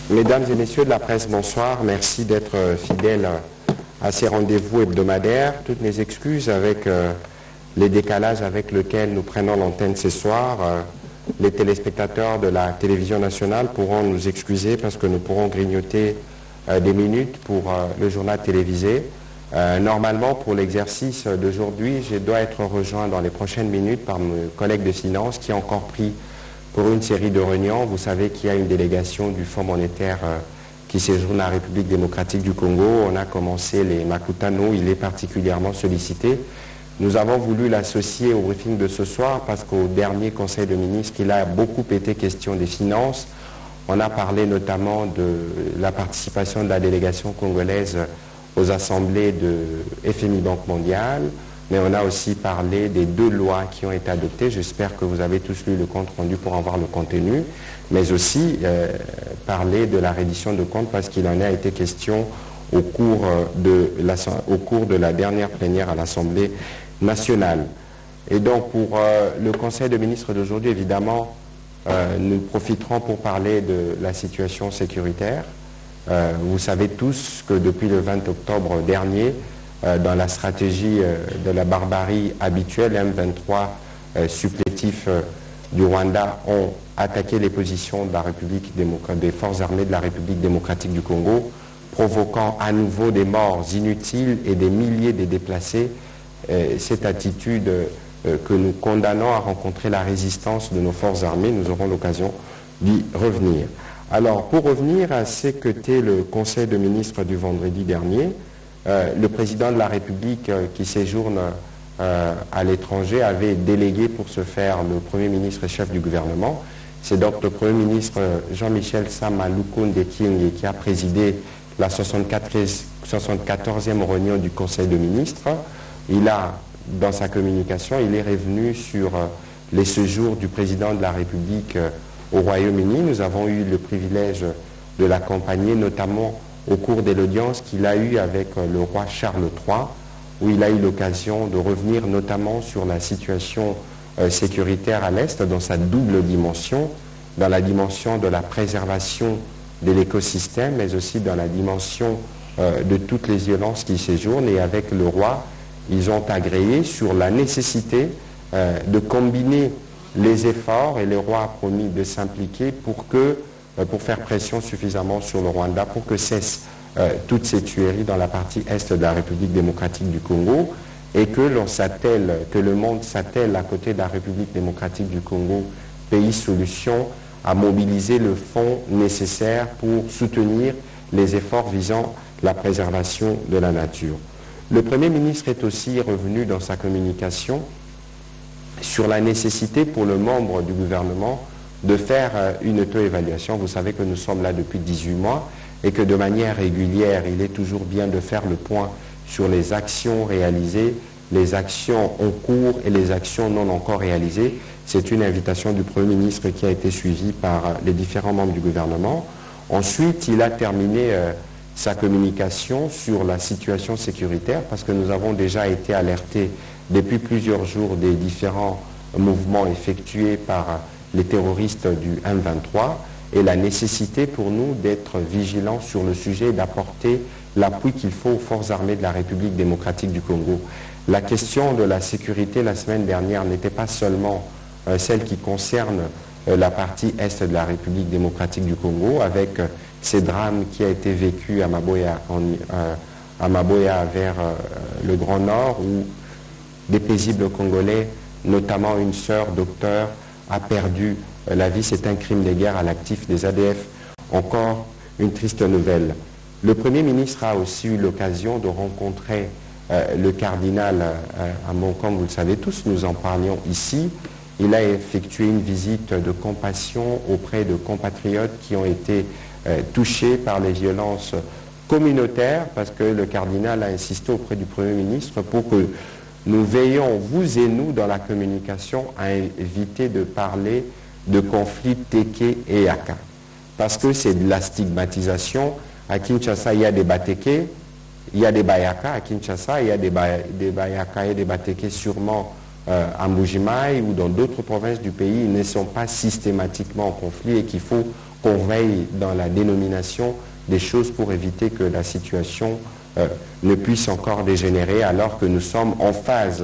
Mesdames et messieurs de la presse, bonsoir. Merci d'être fidèles à ces rendez-vous hebdomadaires. Toutes mes excuses avec les décalages avec lesquels nous prenons l'antenne ce soir. Les téléspectateurs de la télévision nationale pourront nous excuser parce que nous pourrons grignoter des minutes pour le journal télévisé. Normalement, pour l'exercice d'aujourd'hui, je dois être rejoint dans les prochaines minutes par mes collègues de finance qui ont encore pris pour une série de réunions. Vous savez qu'il y a une délégation du Fonds monétaire qui séjourne à la République démocratique du Congo. On a commencé les Makutano, il est particulièrement sollicité. Nous avons voulu l'associer au briefing de ce soir parce qu'au dernier Conseil de ministres, il a beaucoup été question des finances. On a parlé notamment de la participation de la délégation congolaise aux assemblées de FMI Banque mondiale, mais on a aussi parlé des 2 lois qui ont été adoptées. J'espère que vous avez tous lu le compte rendu pour en voir le contenu, mais aussi parler de la reddition de comptes parce qu'il en a été question au cours de la dernière plénière à l'Assemblée nationale. Et donc pour le Conseil de ministres d'aujourd'hui, évidemment, nous profiterons pour parler de la situation sécuritaire. Vous savez tous que depuis le 20 octobre dernier, dans la stratégie de la barbarie habituelle, M23 supplétifs du Rwanda ont attaqué les positions de la République des forces armées de la République démocratique du Congo, provoquant à nouveau des morts inutiles et des milliers de déplacés. Cette attitude que nous condamnons à rencontrer la résistance de nos forces armées, nous aurons l'occasion d'y revenir. Alors, pour revenir à ce qu'était le Conseil de ministres du vendredi dernier, le président de la République qui séjourne à l'étranger avait délégué pour ce faire le Premier ministre et chef du gouvernement. C'est donc le Premier ministre Jean-Michel Sama Lukonde Kyenge qui a présidé la 74e réunion du Conseil de ministres. Il a, dans sa communication, il est revenu sur les séjours du président de la République au Royaume-Uni. Nous avons eu le privilège de l'accompagner, notamment au cours de l'audience qu'il a eue avec le roi Charles III, où il a eu l'occasion de revenir notamment sur la situation sécuritaire à l'Est dans sa double dimension, dans la dimension de la préservation de l'écosystème, mais aussi dans la dimension de toutes les violences qui séjournent. Et avec le roi, ils ont agréé sur la nécessité de combiner les efforts, et le roi a promis de s'impliquer pour faire pression suffisamment sur le Rwanda pour que cessent toutes ces tueries dans la partie est de la République démocratique du Congo et que le monde s'attelle à côté de la République démocratique du Congo, pays solution, à mobiliser le fonds nécessaire pour soutenir les efforts visant la préservation de la nature. Le Premier ministre est aussi revenu dans sa communication sur la nécessité pour le membre du gouvernement de faire une auto-évaluation. Vous savez que nous sommes là depuis 18 mois et que de manière régulière, il est toujours bien de faire le point sur les actions réalisées, les actions en cours et les actions non encore réalisées. C'est une invitation du Premier ministre qui a été suivie par les différents membres du gouvernement. Ensuite, il a terminé sa communication sur la situation sécuritaire parce que nous avons déjà été alertés depuis plusieurs jours des différents mouvements effectués par les terroristes du M23 et la nécessité pour nous d'être vigilants sur le sujet et d'apporter l'appui qu'il faut aux forces armées de la République démocratique du Congo. La question de la sécurité la semaine dernière n'était pas seulement celle qui concerne la partie est de la République démocratique du Congo avec ces drames qui a été vécu à Maboya vers le Grand Nord où des paisibles Congolais, notamment une sœur docteur, a perdu la vie. C'est un crime de guerre à l'actif des ADF. Encore une triste nouvelle. Le Premier ministre a aussi eu l'occasion de rencontrer le cardinal Ambon, comme vous le savez tous, nous en parlions ici. Il a effectué une visite de compassion auprès de compatriotes qui ont été touchés par les violences communautaires, parce que le cardinal a insisté auprès du Premier ministre pour que nous veillons, vous et nous, dans la communication, à éviter de parler de conflits Téké et Yaka. Parce que c'est de la stigmatisation. À Kinshasa, il y a des Batéké, il y a des Bayaka. À Kinshasa, il y a des Bayaka et des Batéké sûrement à Mbujimaï ou dans d'autres provinces du pays. Ils ne sont pas systématiquement en conflit et qu'il faut qu'on veille dans la dénomination des choses pour éviter que la situation ne puisse encore dégénérer alors que nous sommes en phase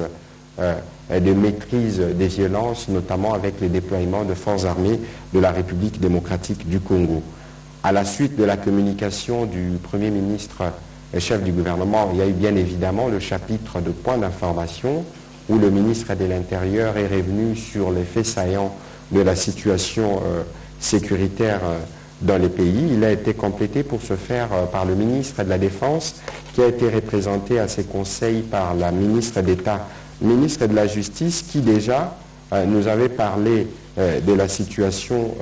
de maîtrise des violences, notamment avec les déploiements de forces armées de la République démocratique du Congo. À la suite de la communication du Premier ministre et chef du gouvernement, il y a eu bien évidemment le chapitre de points d'information où le ministre de l'Intérieur est revenu sur les faits saillants de la situation sécuritaire dans les pays. Il a été complété pour ce faire par le ministre de la Défense, qui a été représenté à ses conseils par la ministre d'État, ministre de la Justice, qui déjà nous avait parlé de la situation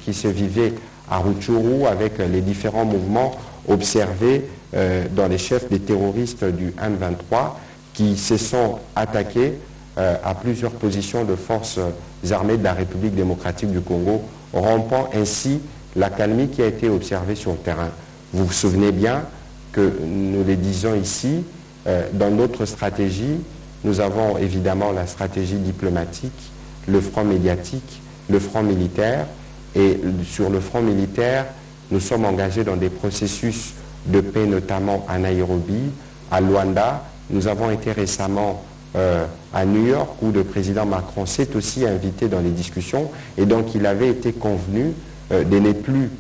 qui se vivait à Rutshuru avec les différents mouvements observés dans les chefs des terroristes du M23 qui se sont attaqués à plusieurs positions de forces armées de la République démocratique du Congo, rompant ainsi l'accalmie qui a été observée sur le terrain. Vous vous souvenez bien que nous le disons ici, dans notre stratégie, nous avons évidemment la stratégie diplomatique, le front médiatique, le front militaire, et sur le front militaire, nous sommes engagés dans des processus de paix, notamment à Nairobi, à Luanda. Nous avons été récemment à New York, où le président Macron s'est aussi invité dans les discussions, et donc il avait été convenu de ne plus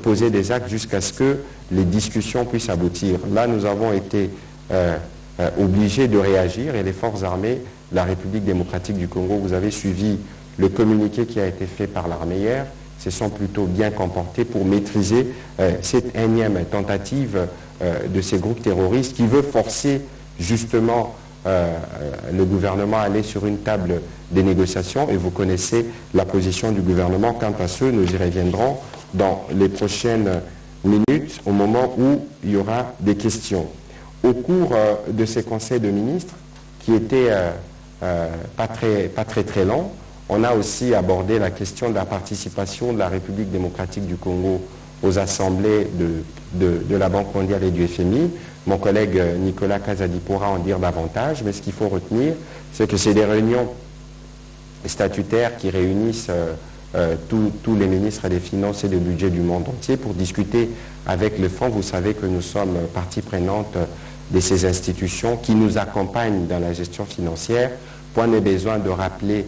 poser des actes jusqu'à ce que les discussions puissent aboutir. Là, nous avons été obligés de réagir, et les forces armées de la République démocratique du Congo, vous avez suivi le communiqué qui a été fait par l'armée hier, se sont plutôt bien comportés pour maîtriser cette énième tentative de ces groupes terroristes qui veut forcer justement le gouvernement à aller sur une table des négociations, et vous connaissez la position du gouvernement quant à ce, nous y reviendrons dans les prochaines minutes au moment où il y aura des questions. Au cours de ces conseils de ministres, qui étaient pas très longs, on a aussi abordé la question de la participation de la République démocratique du Congo aux assemblées de la Banque mondiale et du FMI. Mon collègue Nicolas Kazadi pourra en dire davantage, mais ce qu'il faut retenir, c'est que c'est des réunions statutaires qui réunissent tous les ministres des Finances et du Budget du monde entier pour discuter avec le Fonds. Vous savez que nous sommes partie prenante de ces institutions qui nous accompagnent dans la gestion financière. Point n'est besoin de rappeler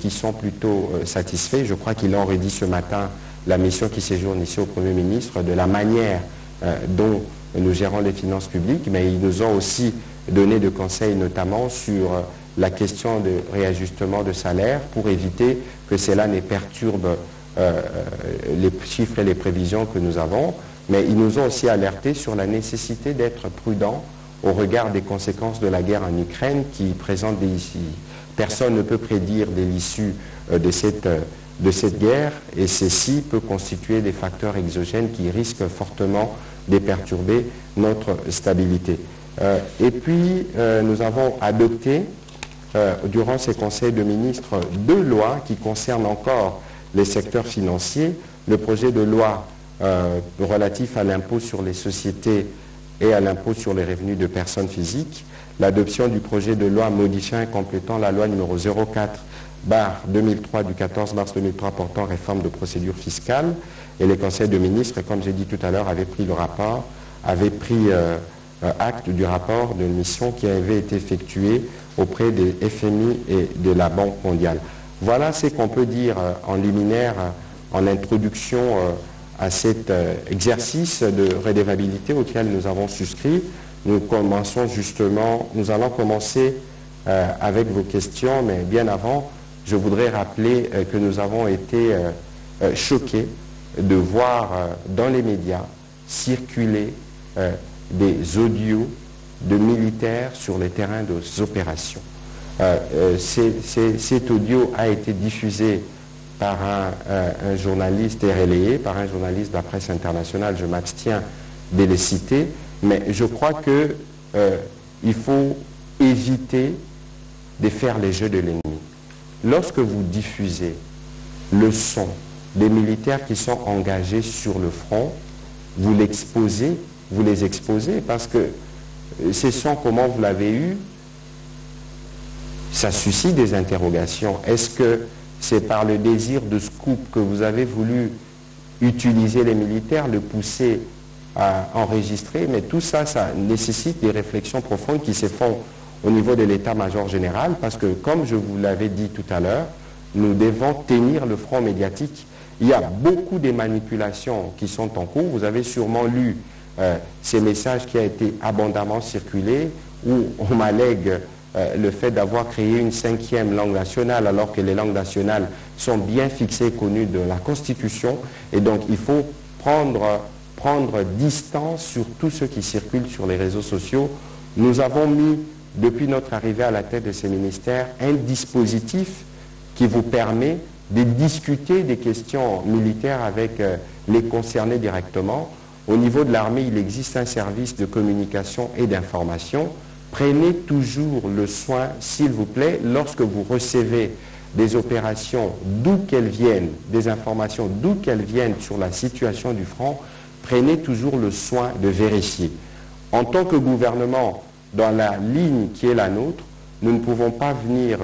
qui sont plutôt satisfaits. Je crois qu'il a redit ce matin la mission qui séjourne ici au Premier ministre de la manière dont nous gérons les finances publiques, mais ils nous ont aussi donné des conseils notamment sur la question de réajustement de salaire pour éviter que cela ne perturbe les chiffres et les prévisions que nous avons. Mais ils nous ont aussi alertés sur la nécessité d'être prudents au regard des conséquences de la guerre en Ukraine qui présente des issues. Personne ne peut prédire de l'issue de cette guerre, et ceci peut constituer des facteurs exogènes qui risquent fortement de perturber notre stabilité. Et puis, nous avons adopté, durant ces conseils de ministres, 2 lois qui concernent encore les secteurs financiers. Le projet de loi relatif à l'impôt sur les sociétés et à l'impôt sur les revenus de personnes physiques, l'adoption du projet de loi modifiant et complétant la loi numéro 04/2003 du 14 mars 2003 portant réforme de procédure fiscale, et les conseils de ministres, comme j'ai dit tout à l'heure, avaient pris acte du rapport de mission qui avait été effectué auprès des FMI et de la Banque mondiale. Voilà ce qu'on peut dire en liminaire, en introduction à cet exercice de redevabilité auquel nous avons souscrit. Nous allons commencer avec vos questions, mais bien avant, je voudrais rappeler que nous avons été choqués de voir dans les médias circuler des audios de militaires sur les terrains des opérations. Cet audio a été diffusé par un journaliste et relayé par un journaliste de la presse internationale, je m'abstiens de les citer, mais je crois qu'il faut éviter de faire les jeux de l'ennemi. Lorsque vous diffusez le son des militaires qui sont engagés sur le front, vous les exposez parce que ces sons, comment vous l'avez eu, ça suscite des interrogations. Est-ce que c'est par le désir de scoop que vous avez voulu utiliser les militaires, le pousser à enregistrer, mais tout ça, ça nécessite des réflexions profondes qui se font au niveau de l'état-major général, parce que, comme je vous l'avais dit tout à l'heure, nous devons tenir le front médiatique. Il y a beaucoup de manipulations qui sont en cours. Vous avez sûrement lu ces messages qui ont été abondamment circulés, où on m'allègue le fait d'avoir créé une 5e langue nationale, alors que les langues nationales sont bien fixées et connues de la Constitution. Et donc, il faut prendre distance sur tout ce qui circule sur les réseaux sociaux. Nous avons mis, depuis notre arrivée à la tête de ces ministères, un dispositif qui vous permet de discuter des questions militaires avec les concernés directement. Au niveau de l'armée, il existe un service de communication et d'information. Prenez toujours le soin, s'il vous plaît, lorsque vous recevez des opérations, d'où qu'elles viennent, des informations, d'où qu'elles viennent sur la situation du front, prenez toujours le soin de vérifier. En tant que gouvernement, dans la ligne qui est la nôtre, nous ne pouvons pas venir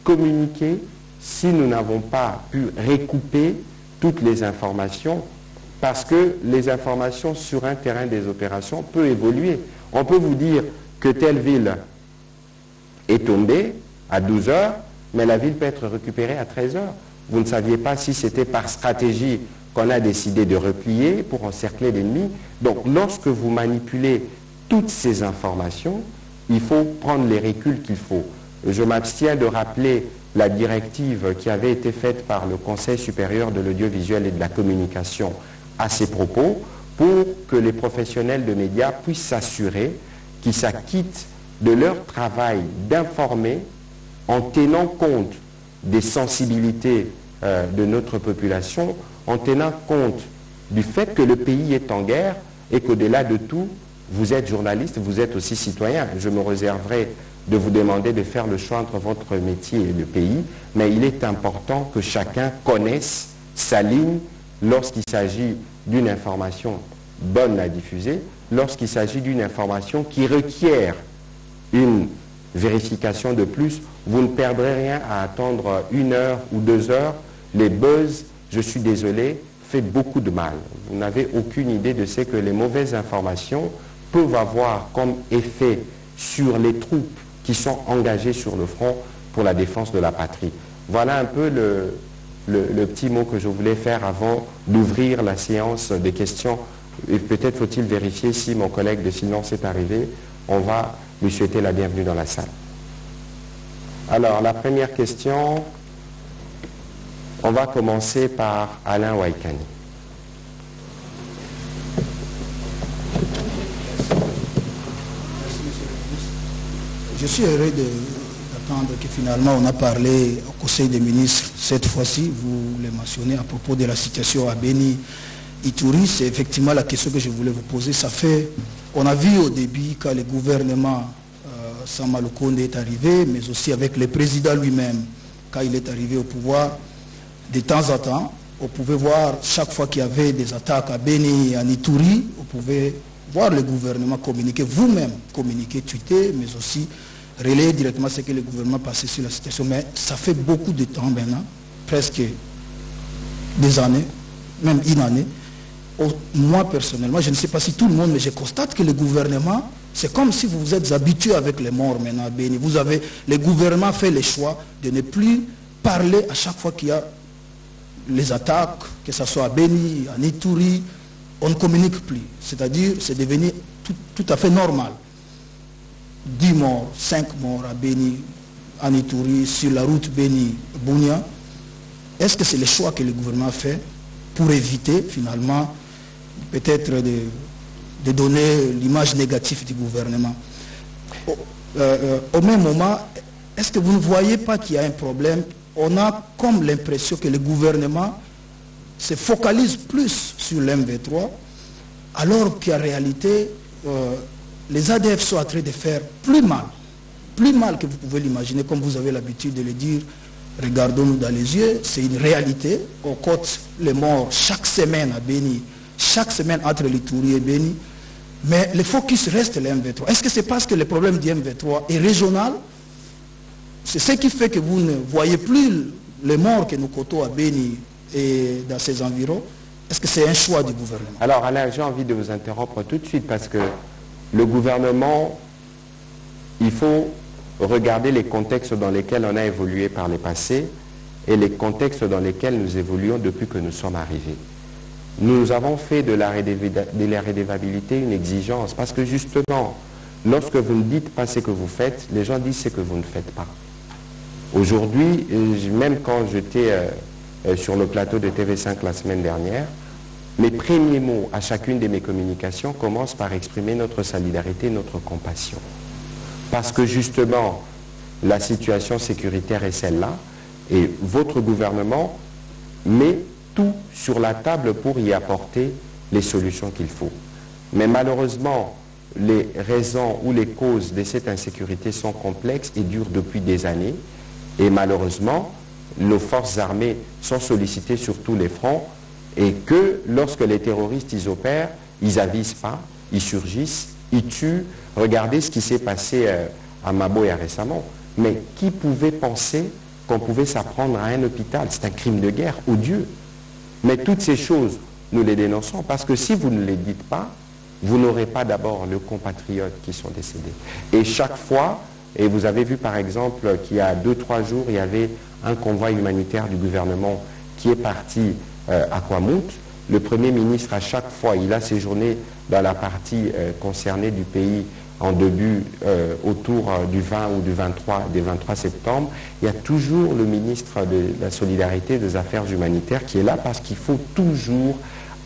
communiquer si nous n'avons pas pu recouper toutes les informations, parce que les informations sur un terrain des opérations peuvent évoluer. On peut vous dire que telle ville est tombée à 12 heures, mais la ville peut être récupérée à 13 heures. Vous ne saviez pas si c'était par stratégie qu'on a décidé de replier pour encercler l'ennemi. Donc, lorsque vous manipulez toutes ces informations, il faut prendre les reculs qu'il faut. Je m'abstiens de rappeler la directive qui avait été faite par le Conseil supérieur de l'audiovisuel et de la communication à ces propos, pour que les professionnels de médias puissent s'assurer qu'ils s'acquittent de leur travail d'informer en tenant compte des sensibilités de notre population, en tenant compte du fait que le pays est en guerre et qu'au-delà de tout, vous êtes journaliste, vous êtes aussi citoyen. Je me réserverai de vous demander de faire le choix entre votre métier et le pays, mais il est important que chacun connaisse sa ligne lorsqu'il s'agit d'une information bonne à diffuser, lorsqu'il s'agit d'une information qui requiert une vérification de plus. Vous ne perdrez rien à attendre 1 heure ou 2 heures. Les buzz, je suis désolé, fait beaucoup de mal. Vous n'avez aucune idée de ce que les mauvaises informations peuvent avoir comme effet sur les troupes qui sont engagées sur le front pour la défense de la patrie. Voilà un peu le petit mot que je voulais faire avant d'ouvrir la séance des questions. Et peut-être faut-il vérifier si mon collègue de silence est arrivé. On va lui souhaiter la bienvenue dans la salle. Alors, la première question, on va commencer par Alain Waikani. Je suis heureux d'attendre que finalement on a parlé au Conseil des ministres cette fois-ci, vous le mentionnez à propos de la situation à Béni Ituri. C'est effectivement la question que je voulais vous poser. On a vu au début quand le gouvernement Sama Lukonde est arrivé, mais aussi avec le président lui-même, quand il est arrivé au pouvoir, de temps en temps, on pouvait voir chaque fois qu'il y avait des attaques à Béni et à Ituri, on pouvait voir le gouvernement communiquer, vous-même communiquer, tweeter, mais aussi relayer directement ce que le gouvernement passait sur la situation. Mais ça fait beaucoup de temps maintenant, presque des années, même une année. Moi personnellement, je ne sais pas si tout le monde, mais je constate que le gouvernement, c'est comme si vous vous êtes habitué avec les morts maintenant à Béni. Le gouvernement fait le choix de ne plus parler à chaque fois qu'il y a les attaques, que ce soit à Béni, à Ituri. On ne communique plus. C'est-à-dire, c'est devenu tout à fait normal. 10 morts, 5 morts à Béni, à Ituri, sur la route Béni-Bounia. Est-ce que c'est le choix que le gouvernement a fait pour éviter finalement peut-être de donner l'image négative du gouvernement? Au même moment, est-ce que vous ne voyez pas qu'il y a un problème? On a comme l'impression que le gouvernement se focalise plus sur l'M23, alors qu'en réalité, les ADF sont en train de faire plus mal que vous pouvez l'imaginer, comme vous avez l'habitude de le dire. Regardons-nous dans les yeux, c'est une réalité. On compte les morts chaque semaine à Béni, chaque semaine entre l'Ituri et Béni, mais le focus reste l'M23. Est-ce que c'est parce que le problème du M23 est régional? C'est ce qui fait que vous ne voyez plus les morts que nous comptons à Béni et dans ses environs? Est-ce que c'est un choix du gouvernement? Alors Alain, j'ai envie de vous interrompre tout de suite parce que le gouvernement, il faut regarder les contextes dans lesquels on a évolué par le passé et les contextes dans lesquels nous évoluons depuis que nous sommes arrivés. Nous avons fait de la redevabilité une exigence parce que justement, lorsque vous ne dites pas ce que vous faites, les gens disent ce que vous ne faites pas. Aujourd'hui, même quand j'étais sur le plateau de TV5 la semaine dernière, mes premiers mots à chacune de mes communications commencent par exprimer notre solidarité, notre compassion. Parce que justement, la situation sécuritaire est celle-là, et votre gouvernement met tout sur la table pour y apporter les solutions qu'il faut. Mais malheureusement, les raisons ou les causes de cette insécurité sont complexes et durent depuis des années. Et malheureusement, nos forces armées sont sollicitées sur tous les fronts et que lorsque les terroristes ils opèrent, ils n'avisent pas, ils surgissent, ils tuent. Regardez ce qui s'est passé à Maboya récemment. Mais qui pouvait penser qu'on pouvait s'apprendre à un hôpital? C'est un crime de guerre odieux. Mais toutes ces choses, nous les dénonçons parce que si vous ne les dites pas, vous n'aurez pas d'abord les compatriotes qui sont décédés. Et chaque fois, et vous avez vu par exemple qu'il y a 2-3 jours, il y avait un convoi humanitaire du gouvernement qui est parti à Kwamouth. Le Premier ministre, à chaque fois, il a séjourné dans la partie concernée du pays en début, autour du 20 ou du 23, des 23 septembre. Il y a toujours le ministre de la Solidarité et des Affaires humanitaires qui est là parce qu'il faut toujours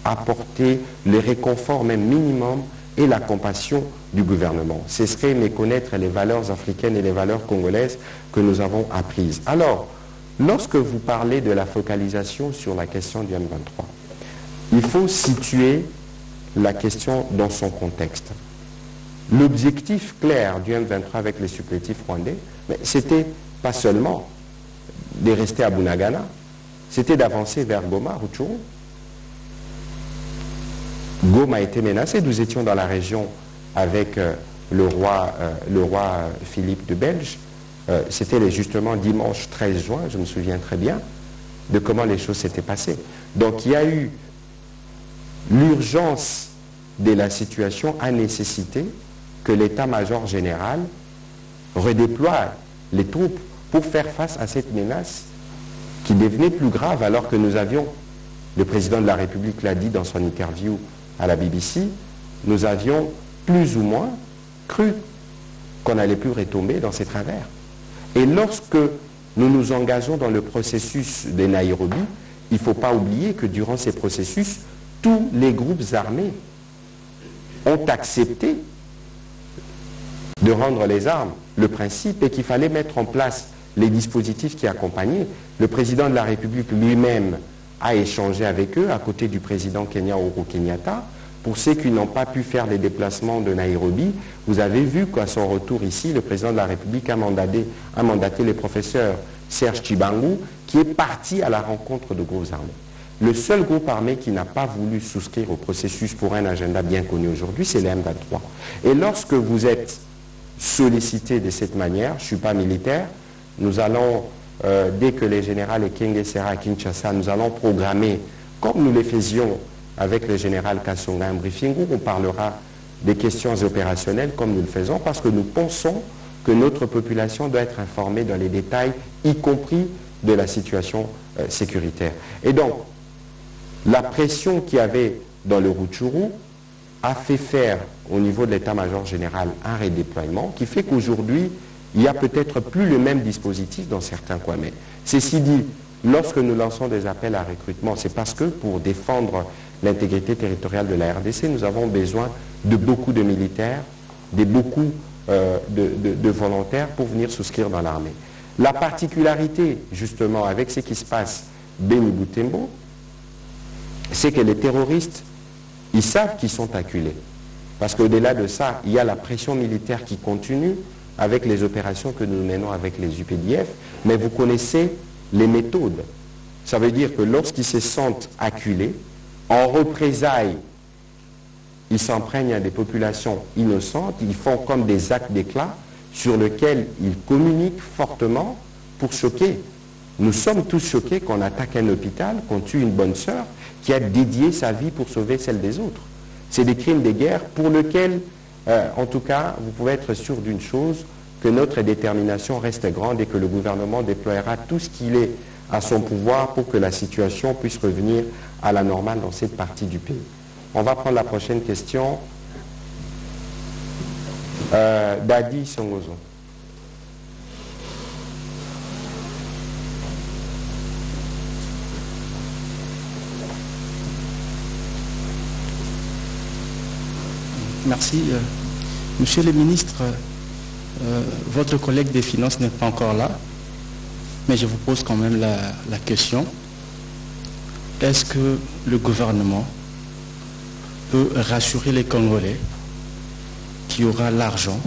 apporter le réconfort même minimum et la compassion du gouvernement. Ce serait méconnaître les valeurs africaines et les valeurs congolaises que nous avons apprises. Alors, lorsque vous parlez de la focalisation sur la question du M23, il faut situer la question dans son contexte. L'objectif clair du M23 avec les supplétifs rwandais, c'était pas seulement de rester à Bunagana, c'était d'avancer vers Goma, Rutshuru. Goma a été menacé, nous étions dans la région avec le roi Philippe de Belge. C'était justement dimanche 13 juin, je me souviens très bien, de comment les choses s'étaient passées. Donc il y a eu l'urgence de la situation a nécessité que l'état-major général redéploie les troupes pour faire face à cette menace qui devenait plus grave alors que nous avions, le président de la République l'a dit dans son interview à la BBC, nous avions plus ou moins cru qu'on n'allait plus retomber dans ces travers. Et lorsque nous nous engageons dans le processus de Nairobi, il ne faut pas oublier que durant ces processus, tous les groupes armés ont accepté de rendre les armes, le principe, et qu'il fallait mettre en place les dispositifs qui accompagnaient. Le président de la République lui-même a échangé avec eux, à côté du président Kenya Uhuru Kenyatta. Pour ceux qui n'ont pas pu faire les déplacements de Nairobi, vous avez vu qu'à son retour ici, le président de la République a mandaté le professeur Serge Chibangu, qui est parti à la rencontre de groupes armés. Le seul groupe armé qui n'a pas voulu souscrire au processus pour un agenda bien connu aujourd'hui, c'est le M23. Et lorsque vous êtes sollicité de cette manière, je ne suis pas militaire, nous allons, dès que les généraux Ekenge sera à Kinshasa, nous allons programmer, comme nous le faisions avec le général Kassonga, un briefing où on parlera des questions opérationnelles comme nous le faisons, parce que nous pensons que notre population doit être informée dans les détails, y compris de la situation sécuritaire. Et donc, la pression qu'il y avait dans le Rutshuru a fait faire au niveau de l'état-major général un redéploiement qui fait qu'aujourd'hui, il n'y a peut-être plus le même dispositif dans certains coins. Mais ceci dit, lorsque nous lançons des appels à recrutement, c'est parce que pour défendre l'intégrité territoriale de la RDC, nous avons besoin de beaucoup de militaires, de beaucoup de volontaires pour venir souscrire dans l'armée. La particularité, justement, avec ce qui se passe Beni Butembo, c'est que les terroristes, ils savent qu'ils sont acculés. Parce qu'au-delà de ça, il y a la pression militaire qui continue avec les opérations que nous menons avec les UPDF, mais vous connaissez les méthodes. Ça veut dire que lorsqu'ils se sentent acculés, en représailles, ils s'emprègnent à des populations innocentes, ils font comme des actes d'éclat sur lesquels ils communiquent fortement pour choquer Nous sommes tous choqués qu'on attaque un hôpital, qu'on tue une bonne sœur qui a dédié sa vie pour sauver celle des autres. C'est des crimes de guerre pour lesquels, en tout cas, vous pouvez être sûr d'une chose, que notre détermination reste grande et que le gouvernement déploiera tout ce qu'il est à son pouvoir pour que la situation puisse revenir à la normale dans cette partie du pays. On va prendre la prochaine question. Dadi Songozo. Merci. Monsieur le ministre, votre collègue des Finances n'est pas encore là, mais je vous pose quand même la question. Est-ce que le gouvernement peut rassurer les Congolais qu'il y aura l'argent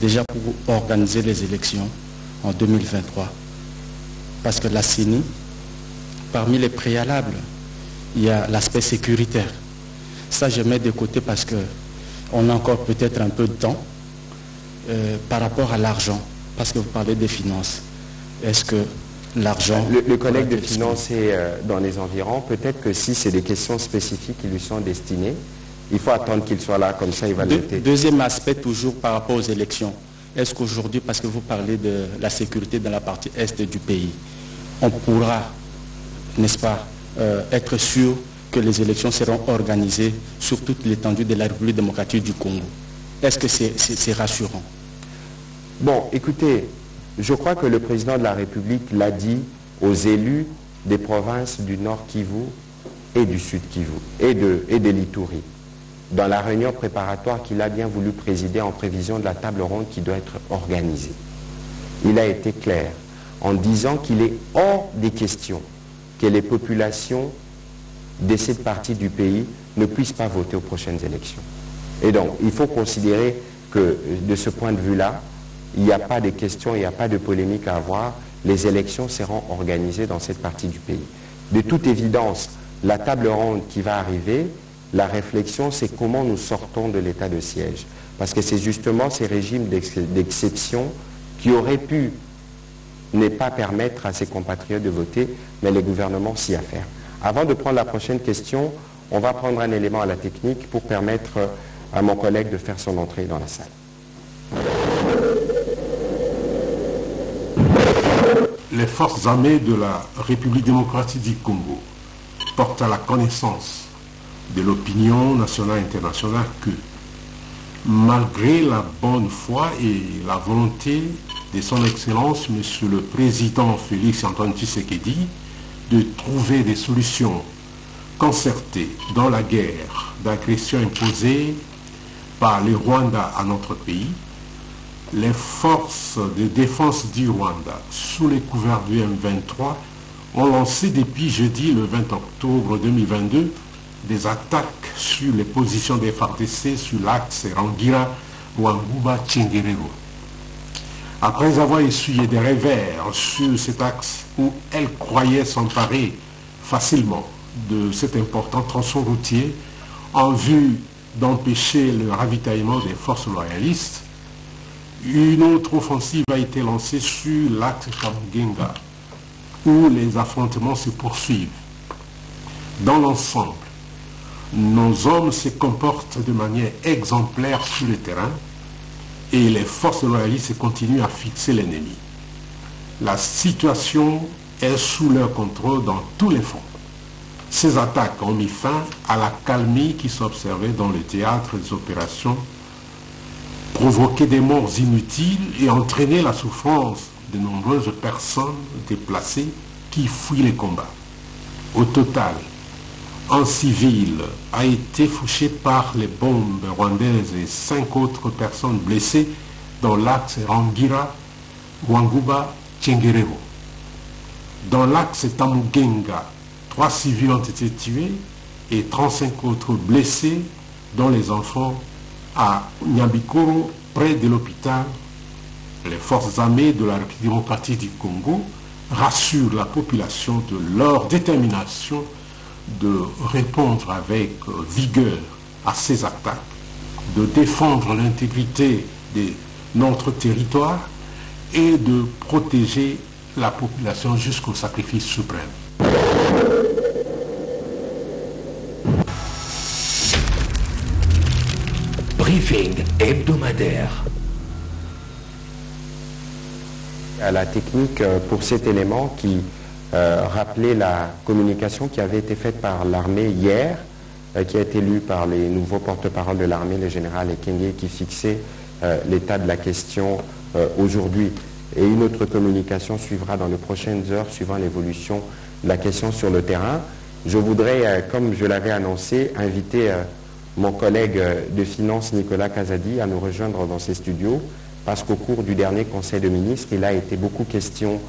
déjà pour organiser les élections en 2023? Parce que la CENI, parmi les préalables, il y a l'aspect sécuritaire. Ça, je mets de côté parce qu'on a encore peut-être un peu de temps par rapport à l'argent, parce que vous parlez des finances. Est-ce que l'argent... Le collègue de finances est dans les environs. Peut-être que si c'est des questions spécifiques qui lui sont destinées, il faut attendre qu'il soit là, comme ça il va noter. Deuxième aspect, toujours par rapport aux élections. Est-ce qu'aujourd'hui, parce que vous parlez de la sécurité dans la partie est du pays, on pourra, n'est-ce pas, être sûr que les élections seront organisées sur toute l'étendue de la République démocratique du Congo? Est-ce que c'est rassurant? Bon, écoutez, je crois que le président de la République l'a dit aux élus des provinces du Nord Kivu et du Sud Kivu et de l'Ituri, dans la réunion préparatoire qu'il a bien voulu présider en prévision de la table ronde qui doit être organisée. Il a été clair en disant qu'il est hors des questions que les populations de cette partie du pays ne puissent pas voter aux prochaines élections. Et donc, il faut considérer que de ce point de vue-là, il n'y a pas de questions, il n'y a pas de polémique à avoir. Les élections seront organisées dans cette partie du pays. De toute évidence, la table ronde qui va arriver, la réflexion, c'est comment nous sortons de l'état de siège. Parce que c'est justement ces régimes d'exception qui auraient pu ne pas permettre à ses compatriotes de voter, mais les gouvernements s'y affairent. Avant de prendre la prochaine question, on va prendre un élément à la technique pour permettre à mon collègue de faire son entrée dans la salle. Les forces armées de la République démocratique du Congo portent à la connaissance de l'opinion nationale et internationale que, malgré la bonne foi et la volonté de son Excellence, Monsieur le Président Félix Antoine Tshisekedi, de trouver des solutions concertées dans la guerre d'agression imposée par le Rwanda à notre pays, les forces de défense du Rwanda, sous les couverts du M23, ont lancé depuis jeudi le 20 octobre 2022 des attaques sur les positions des FARDC sur l'axe Rangira, Wanguba, Tchengerero. Après avoir essuyé des revers sur cet axe où elles croyaient s'emparer facilement de cet important tronçon routier en vue d'empêcher le ravitaillement des forces loyalistes, une autre offensive a été lancée sur l'axe Kamugenga où les affrontements se poursuivent. Dans l'ensemble, nos hommes se comportent de manière exemplaire sur le terrain et les forces loyalistes continuent à fixer l'ennemi. La situation est sous leur contrôle dans tous les fronts. Ces attaques ont mis fin à la calmie qui s'observait dans le théâtre des opérations, provoqué des morts inutiles et entraîné la souffrance de nombreuses personnes déplacées qui fuient les combats. Au total, un civil a été fouché par les bombes rwandaises et 5 autres personnes blessées dans l'axe Rangira, Wanguba, Tchengerero. Dans l'axe Tamugenga, 3 civils ont été tués et 35 autres blessés, dont les enfants à Nyambikoro, près de l'hôpital. Les forces armées de la République démocratique du Congo rassurent la population de leur détermination de répondre avec vigueur à ces attaques, de défendre l'intégrité de notre territoire et de protéger la population jusqu'au sacrifice suprême. Briefing hebdomadaire. À la technique pour cet élément qui rappelait la communication qui avait été faite par l'armée hier, qui a été lue par les nouveaux porte-parole de l'armée, le général Ekenge, qui fixait l'état de la question aujourd'hui. Et une autre communication suivra dans les prochaines heures, suivant l'évolution de la question sur le terrain. Je voudrais, comme je l'avais annoncé, inviter mon collègue de finances, Nicolas Kazadi, à nous rejoindre dans ces studios, parce qu'au cours du dernier Conseil de ministres, il a été beaucoup question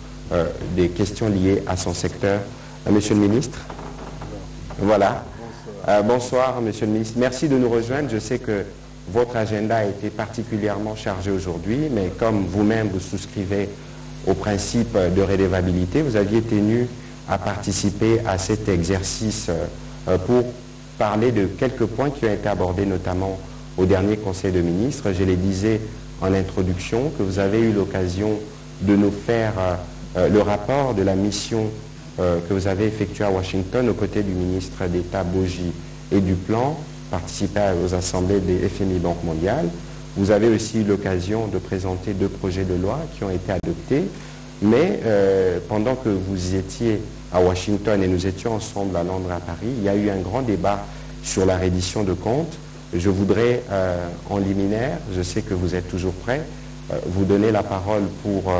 des questions liées à son secteur. Monsieur le ministre. Voilà. Bonsoir, monsieur le ministre. Merci de nous rejoindre. Je sais que votre agenda a été particulièrement chargé aujourd'hui, mais comme vous-même vous souscrivez au principe de redevabilité, vous aviez tenu à participer à cet exercice pour parler de quelques points qui ont été abordés notamment au dernier Conseil de ministres. Je les disais en introduction que vous avez eu l'occasion de nous faire le rapport de la mission que vous avez effectuée à Washington aux côtés du ministre d'État Boji et du plan, participer aux assemblées des FMI Banque mondiale. Vous avez aussi eu l'occasion de présenter 2 projets de loi qui ont été adoptés, mais pendant que vous étiez à Washington et nous étions ensemble à Londres et à Paris, il y a eu un grand débat sur la reddition de comptes. Je voudrais, en liminaire, je sais que vous êtes toujours prêt, vous donner la parole pour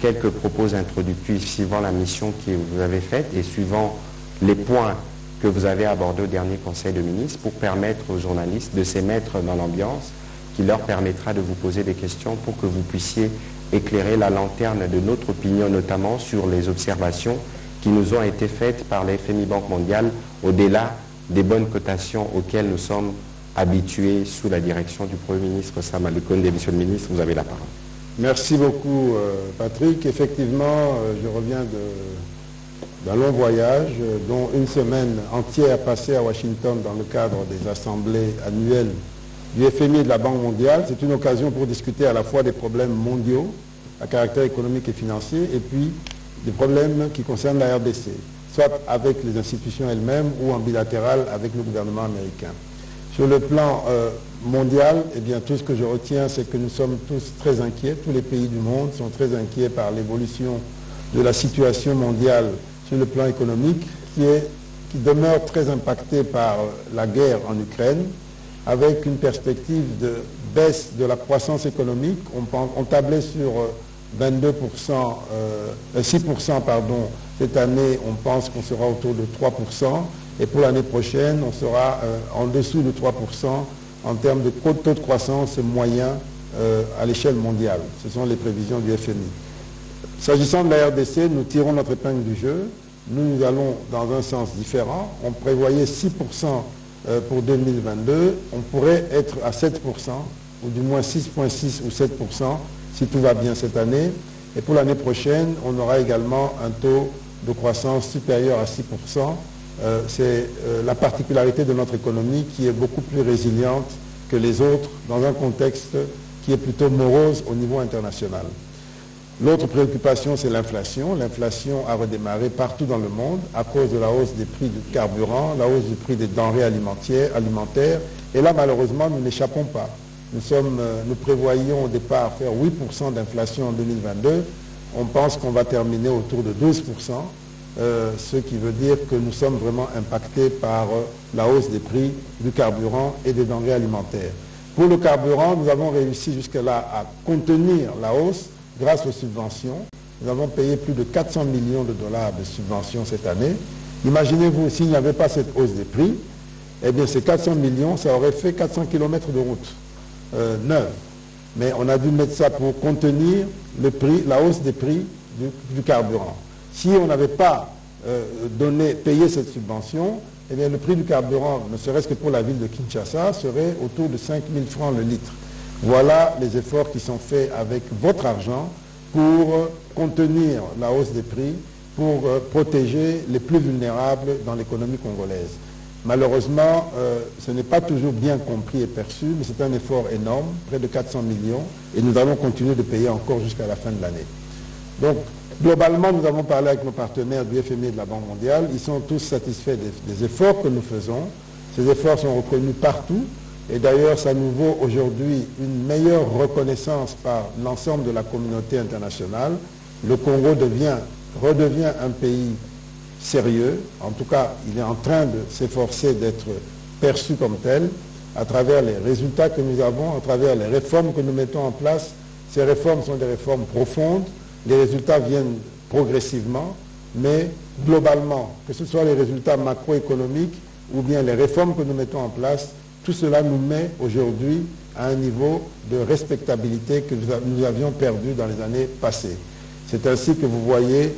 quelques propos introductifs suivant la mission que vous avez faite et suivant les points que vous avez abordés au dernier Conseil de ministres pour permettre aux journalistes de se mettre dans l'ambiance qui leur permettra de vous poser des questions pour que vous puissiez éclairer la lanterne de notre opinion, notamment sur les observations qui nous ont été faites par la FMI Banque mondiale au-delà des bonnes cotations auxquelles nous sommes habitués sous la direction du Premier ministre Sam Ali Konde. Monsieur le ministre, vous avez la parole. Merci beaucoup, Patrick. Effectivement, je reviens d'un long voyage, dont une semaine entière passée à Washington dans le cadre des assemblées annuelles du FMI et de la Banque mondiale. C'est une occasion pour discuter à la fois des problèmes mondiaux à caractère économique et financier et puis des problèmes qui concernent la RDC, soit avec les institutions elles-mêmes ou en bilatéral avec le gouvernement américain. Sur le plan mondial, eh bien, tout ce que je retiens, c'est que nous sommes tous très inquiets, tous les pays du monde sont très inquiets par l'évolution de la situation mondiale sur le plan économique, qui demeure très impactée par la guerre en Ukraine, avec une perspective de baisse de la croissance économique. On tablait sur 6% cette année, on pense qu'on sera autour de 3%, et pour l'année prochaine, on sera en dessous de 3% en termes de taux de croissance moyen à l'échelle mondiale. Ce sont les prévisions du FMI. S'agissant de la RDC, nous tirons notre épingle du jeu. Nous allons dans un sens différent. On prévoyait 6% pour 2022. On pourrait être à 7%, ou du moins 6,6 ou 7%, si tout va bien cette année. Et pour l'année prochaine, on aura également un taux de croissance supérieur à 6%. C'est la particularité de notre économie qui est beaucoup plus résiliente que les autres dans un contexte qui est plutôt morose au niveau international. L'autre préoccupation, c'est l'inflation. L'inflation a redémarré partout dans le monde à cause de la hausse des prix du carburant, la hausse du prix des denrées alimentaires. Et là, malheureusement, nous n'échappons pas. Nous prévoyions au départ faire 8% d'inflation en 2022. On pense qu'on va terminer autour de 12%. Ce qui veut dire que nous sommes vraiment impactés par la hausse des prix du carburant et des denrées alimentaires. Pour le carburant, nous avons réussi jusque-là à contenir la hausse grâce aux subventions. Nous avons payé plus de 400 millions de dollars de subventions cette année. Imaginez-vous, s'il n'y avait pas cette hausse des prix, eh bien ces 400 millions, ça aurait fait 400 km de route neuve. Mais on a dû mettre ça pour contenir la hausse des prix du carburant. Si on n'avait pas payé cette subvention, eh bien, le prix du carburant, ne serait-ce que pour la ville de Kinshasa, serait autour de 5 000 francs le litre. Voilà les efforts qui sont faits avec votre argent pour contenir la hausse des prix, pour protéger les plus vulnérables dans l'économie congolaise. Malheureusement, ce n'est pas toujours bien compris et perçu, mais c'est un effort énorme, près de 400 millions, et nous allons continuer de payer encore jusqu'à la fin de l'année. Donc, globalement, nous avons parlé avec nos partenaires du FMI et de la Banque mondiale. Ils sont tous satisfaits des efforts que nous faisons. Ces efforts sont reconnus partout. Et d'ailleurs, ça nous vaut aujourd'hui une meilleure reconnaissance par l'ensemble de la communauté internationale. Le Congo redevient un pays sérieux. En tout cas, il est en train de s'efforcer d'être perçu comme tel à travers les résultats que nous avons, à travers les réformes que nous mettons en place. Ces réformes sont des réformes profondes. Les résultats viennent progressivement, mais globalement, que ce soit les résultats macroéconomiques ou bien les réformes que nous mettons en place, tout cela nous met aujourd'hui à un niveau de respectabilité que nous avions perdu dans les années passées. C'est ainsi que vous voyez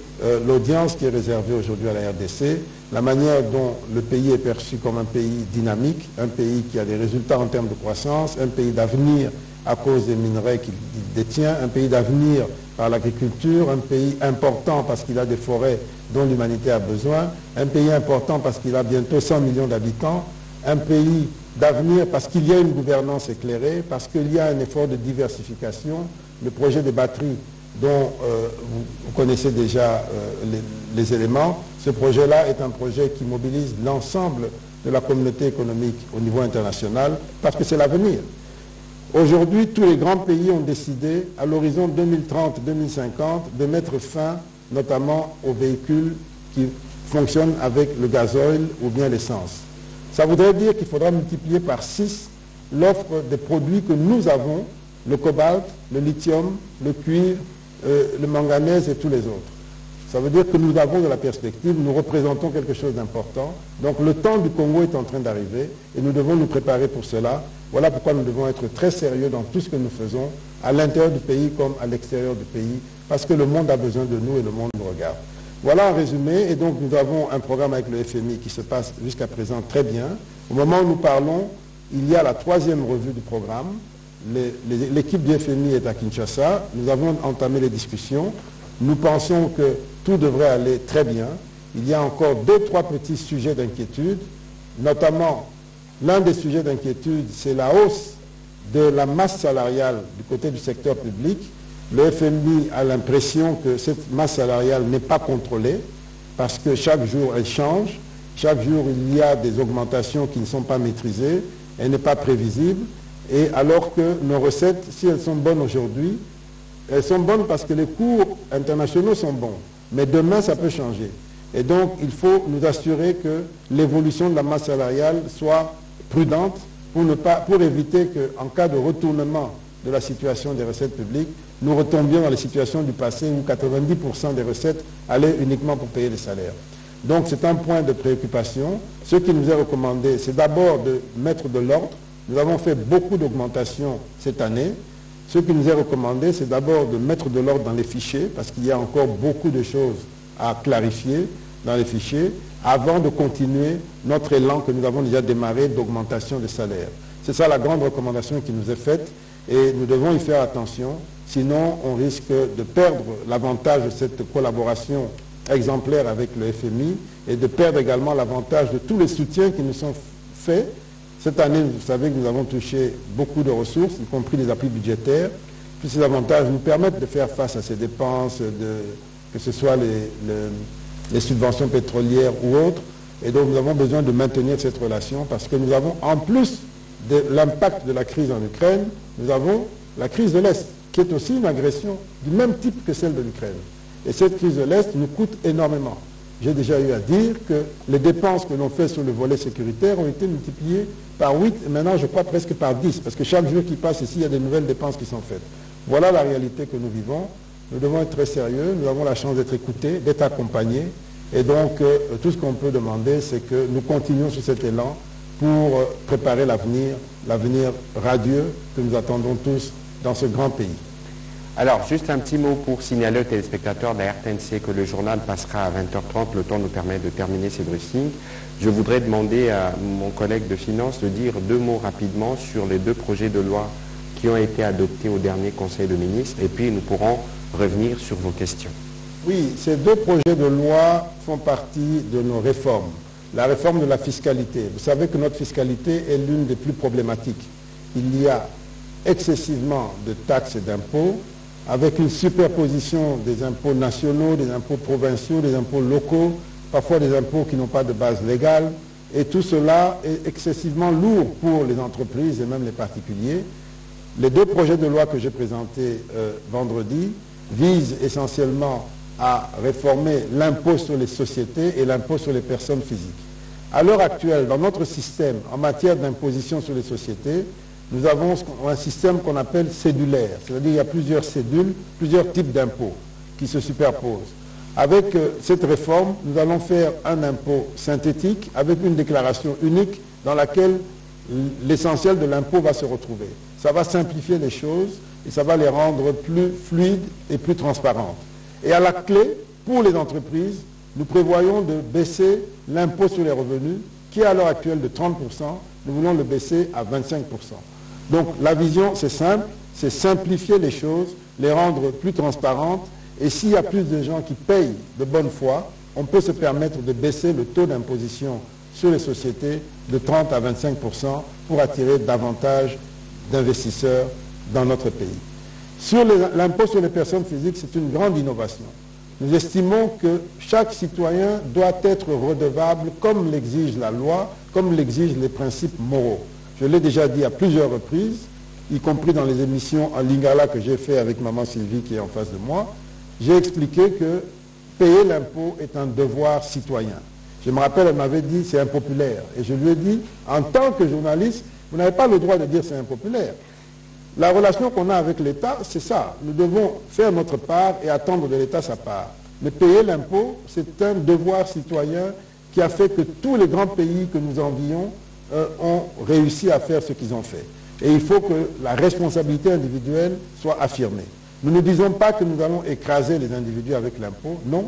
l'audience qui est réservée aujourd'hui à la RDC, la manière dont le pays est perçu comme un pays dynamique, un pays qui a des résultats en termes de croissance, un pays d'avenir à cause des minerais qu'il détient, un pays d'avenir par l'agriculture, un pays important parce qu'il a des forêts dont l'humanité a besoin, un pays important parce qu'il a bientôt 100 millions d'habitants, un pays d'avenir parce qu'il y a une gouvernance éclairée, parce qu'il y a un effort de diversification. Le projet des batteries dont vous connaissez déjà les éléments, ce projet-là est un projet qui mobilise l'ensemble de la communauté économique au niveau international parce que c'est l'avenir. Aujourd'hui, tous les grands pays ont décidé, à l'horizon 2030-2050, de mettre fin notamment aux véhicules qui fonctionnent avec le gasoil ou bien l'essence. Ça voudrait dire qu'il faudra multiplier par 6 l'offre des produits que nous avons, le cobalt, le lithium, le cuivre, le manganèse et tous les autres. Ça veut dire que nous avons de la perspective, nous représentons quelque chose d'important. Donc le temps du Congo est en train d'arriver et nous devons nous préparer pour cela. Voilà pourquoi nous devons être très sérieux dans tout ce que nous faisons, à l'intérieur du pays comme à l'extérieur du pays, parce que le monde a besoin de nous et le monde nous regarde. Voilà un résumé, et donc nous avons un programme avec le FMI qui se passe jusqu'à présent très bien. Au moment où nous parlons, il y a la 3e revue du programme. L'équipe du FMI est à Kinshasa. Nous avons entamé les discussions. Nous pensons que tout devrait aller très bien. Il y a encore 2-3 petits sujets d'inquiétude, notamment l'un des sujets d'inquiétude, c'est la hausse de la masse salariale du côté du secteur public. Le FMI a l'impression que cette masse salariale n'est pas contrôlée parce que chaque jour elle change, chaque jour il y a des augmentations qui ne sont pas maîtrisées, elle n'est pas prévisible, et alors que nos recettes, si elles sont bonnes aujourd'hui, elles sont bonnes parce que les cours internationaux sont bons, mais demain ça peut changer. Et donc il faut nous assurer que l'évolution de la masse salariale soit prudente pour éviter qu'en cas de retournement de la situation des recettes publiques, nous retombions dans les situations du passé où 90% des recettes allaient uniquement pour payer les salaires. Donc c'est un point de préoccupation. Ce qui nous est recommandé, c'est d'abord de mettre de l'ordre. Nous avons fait beaucoup d'augmentations cette année. Ce qui nous est recommandé, c'est d'abord de mettre de l'ordre dans les fichiers, parce qu'il y a encore beaucoup de choses à clarifier dans les fichiers, avant de continuer notre élan que nous avons déjà démarré d'augmentation des salaires. C'est ça la grande recommandation qui nous est faite, et nous devons y faire attention, sinon on risque de perdre l'avantage de cette collaboration exemplaire avec le FMI, et de perdre également l'avantage de tous les soutiens qui nous sont faits. Cette année, vous savez que nous avons touché beaucoup de ressources, y compris des appuis budgétaires. Tous ces avantages nous permettent de faire face à ces dépenses, que ce soit les subventions pétrolières ou autres. Et donc nous avons besoin de maintenir cette relation parce que nous avons, en plus de l'impact de la crise en Ukraine, nous avons la crise de l'Est, qui est aussi une agression du même type que celle de l'Ukraine. Et cette crise de l'Est nous coûte énormément. J'ai déjà eu à dire que les dépenses que l'on fait sur le volet sécuritaire ont été multipliées par 8, et maintenant je crois presque par 10, parce que chaque jour qui passe ici, il y a des nouvelles dépenses qui sont faites. Voilà la réalité que nous vivons. Nous devons être très sérieux, nous avons la chance d'être écoutés, d'être accompagnés, et donc tout ce qu'on peut demander, c'est que nous continuions sur cet élan pour préparer l'avenir radieux que nous attendons tous dans ce grand pays. Alors, juste un petit mot pour signaler aux téléspectateurs de la RTNC que le journal passera à 20h30, le temps nous permet de terminer ces briefings. Je voudrais demander à mon collègue de finances de dire 2 mots rapidement sur les 2 projets de loi qui ont été adoptés au dernier Conseil de ministres, et puis nous pourrons revenir sur vos questions. Oui, ces 2 projets de loi font partie de nos réformes. La réforme de la fiscalité. Vous savez que notre fiscalité est l'une des plus problématiques. Il y a excessivement de taxes et d'impôts avec une superposition des impôts nationaux, des impôts provinciaux, des impôts locaux, parfois des impôts qui n'ont pas de base légale. Et tout cela est excessivement lourd pour les entreprises et même les particuliers. Les deux projets de loi que j'ai présentés vendredi visent essentiellement à réformer l'impôt sur les sociétés et l'impôt sur les personnes physiques. À l'heure actuelle, dans notre système, en matière d'imposition sur les sociétés, nous avons un système qu'on appelle cédulaire, c'est-à-dire qu'il y a plusieurs cédules, plusieurs types d'impôts qui se superposent. Avec cette réforme, nous allons faire un impôt synthétique avec une déclaration unique dans laquelle l'essentiel de l'impôt va se retrouver. Ça va simplifier les choses et ça va les rendre plus fluides et plus transparentes. Et à la clé, pour les entreprises, nous prévoyons de baisser l'impôt sur les revenus, qui est à l'heure actuelle de 30%, nous voulons le baisser à 25%. Donc la vision, c'est simple, c'est simplifier les choses, les rendre plus transparentes, et s'il y a plus de gens qui payent de bonne foi, on peut se permettre de baisser le taux d'imposition sur les sociétés de 30 à 25% pour attirer davantage d'investisseurs dans notre pays. Sur l'impôt sur les personnes physiques, c'est une grande innovation. Nous estimons que chaque citoyen doit être redevable comme l'exige la loi, comme l'exigent les principes moraux. Je l'ai déjà dit à plusieurs reprises, y compris dans les émissions en Lingala que j'ai fait avec maman Sylvie qui est en face de moi. J'ai expliqué que payer l'impôt est un devoir citoyen. Je me rappelle, elle m'avait dit c'est impopulaire. Et je lui ai dit, en tant que journaliste, vous n'avez pas le droit de dire c'est impopulaire. La relation qu'on a avec l'État, c'est ça. Nous devons faire notre part et attendre de l'État sa part. Mais payer l'impôt, c'est un devoir citoyen qui a fait que tous les grands pays que nous envions ont réussi à faire ce qu'ils ont fait. Et il faut que la responsabilité individuelle soit affirmée. Nous ne disons pas que nous allons écraser les individus avec l'impôt. Non,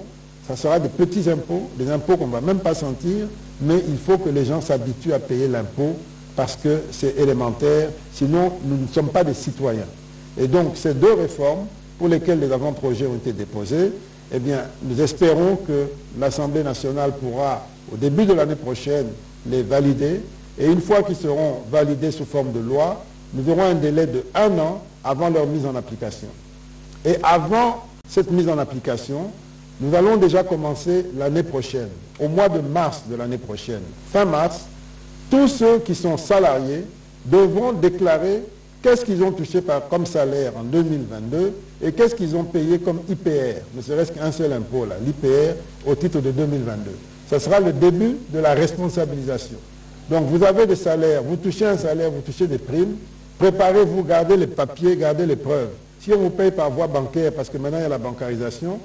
ça sera des petits impôts, des impôts qu'on ne va même pas sentir, mais il faut que les gens s'habituent à payer l'impôt parce que c'est élémentaire, sinon nous ne sommes pas des citoyens. Et donc ces deux réformes pour lesquelles les avant-projets ont été déposés, eh bien nous espérons que l'Assemblée nationale pourra, au début de l'année prochaine, les valider, et une fois qu'ils seront validés sous forme de loi, nous aurons un délai de 1 an avant leur mise en application. Et avant cette mise en application, nous allons déjà commencer l'année prochaine, au mois de mars de l'année prochaine, fin mars, tous ceux qui sont salariés devront déclarer qu'est-ce qu'ils ont touché comme salaire en 2022 et qu'est-ce qu'ils ont payé comme IPR, ne serait-ce qu'un seul impôt, l'IPR, au titre de 2022. Ce sera le début de la responsabilisation. Donc vous avez des salaires, vous touchez un salaire, vous touchez des primes, préparez-vous, gardez les papiers, gardez les preuves. Si on vous paye par voie bancaire, parce que maintenant il y a la bancarisation,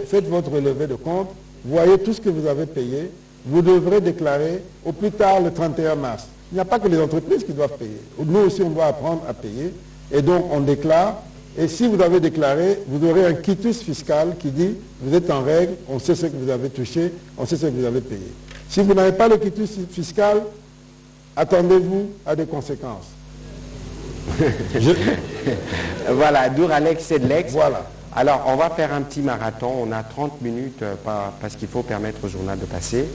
faites votre relevé de compte, voyez tout ce que vous avez payé, vous devrez déclarer au plus tard le 31 mars. Il n'y a pas que les entreprises qui doivent payer. Nous aussi, on doit apprendre à payer. Et donc, on déclare. Et si vous avez déclaré, vous aurez un quitus fiscal qui dit, vous êtes en règle, on sait ce que vous avez touché, on sait ce que vous avez payé. Si vous n'avez pas le quitus fiscal, attendez-vous à des conséquences. Voilà, Douralex, c'est de l'ex. Voilà. Alors, on va faire un petit marathon. On a 30 minutes parce qu'il faut permettre au journal de passer.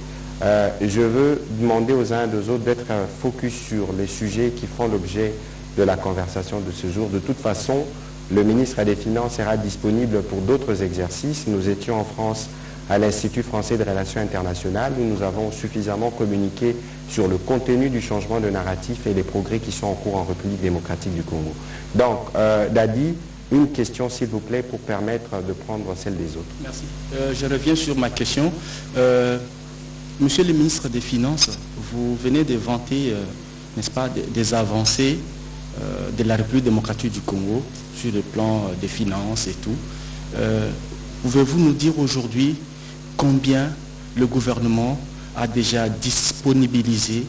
Je veux demander aux uns et aux autres d'être focus sur les sujets qui font l'objet de la conversation de ce jour. De toute façon, le ministre des Finances sera disponible pour d'autres exercices. Nous étions en France à l'Institut français de relations internationales où nous avons suffisamment communiqué sur le contenu du changement de narratif et les progrès qui sont en cours en République démocratique du Congo. Donc, Dadi, une question s'il vous plaît pour permettre de prendre celle des autres. Merci. Je reviens sur ma question. Monsieur le ministre des Finances, vous venez de vanter, n'est-ce pas, des avancées de la République démocratique du Congo sur le plan des finances et tout. Pouvez-vous nous dire aujourd'hui combien le gouvernement a déjà disponibilisé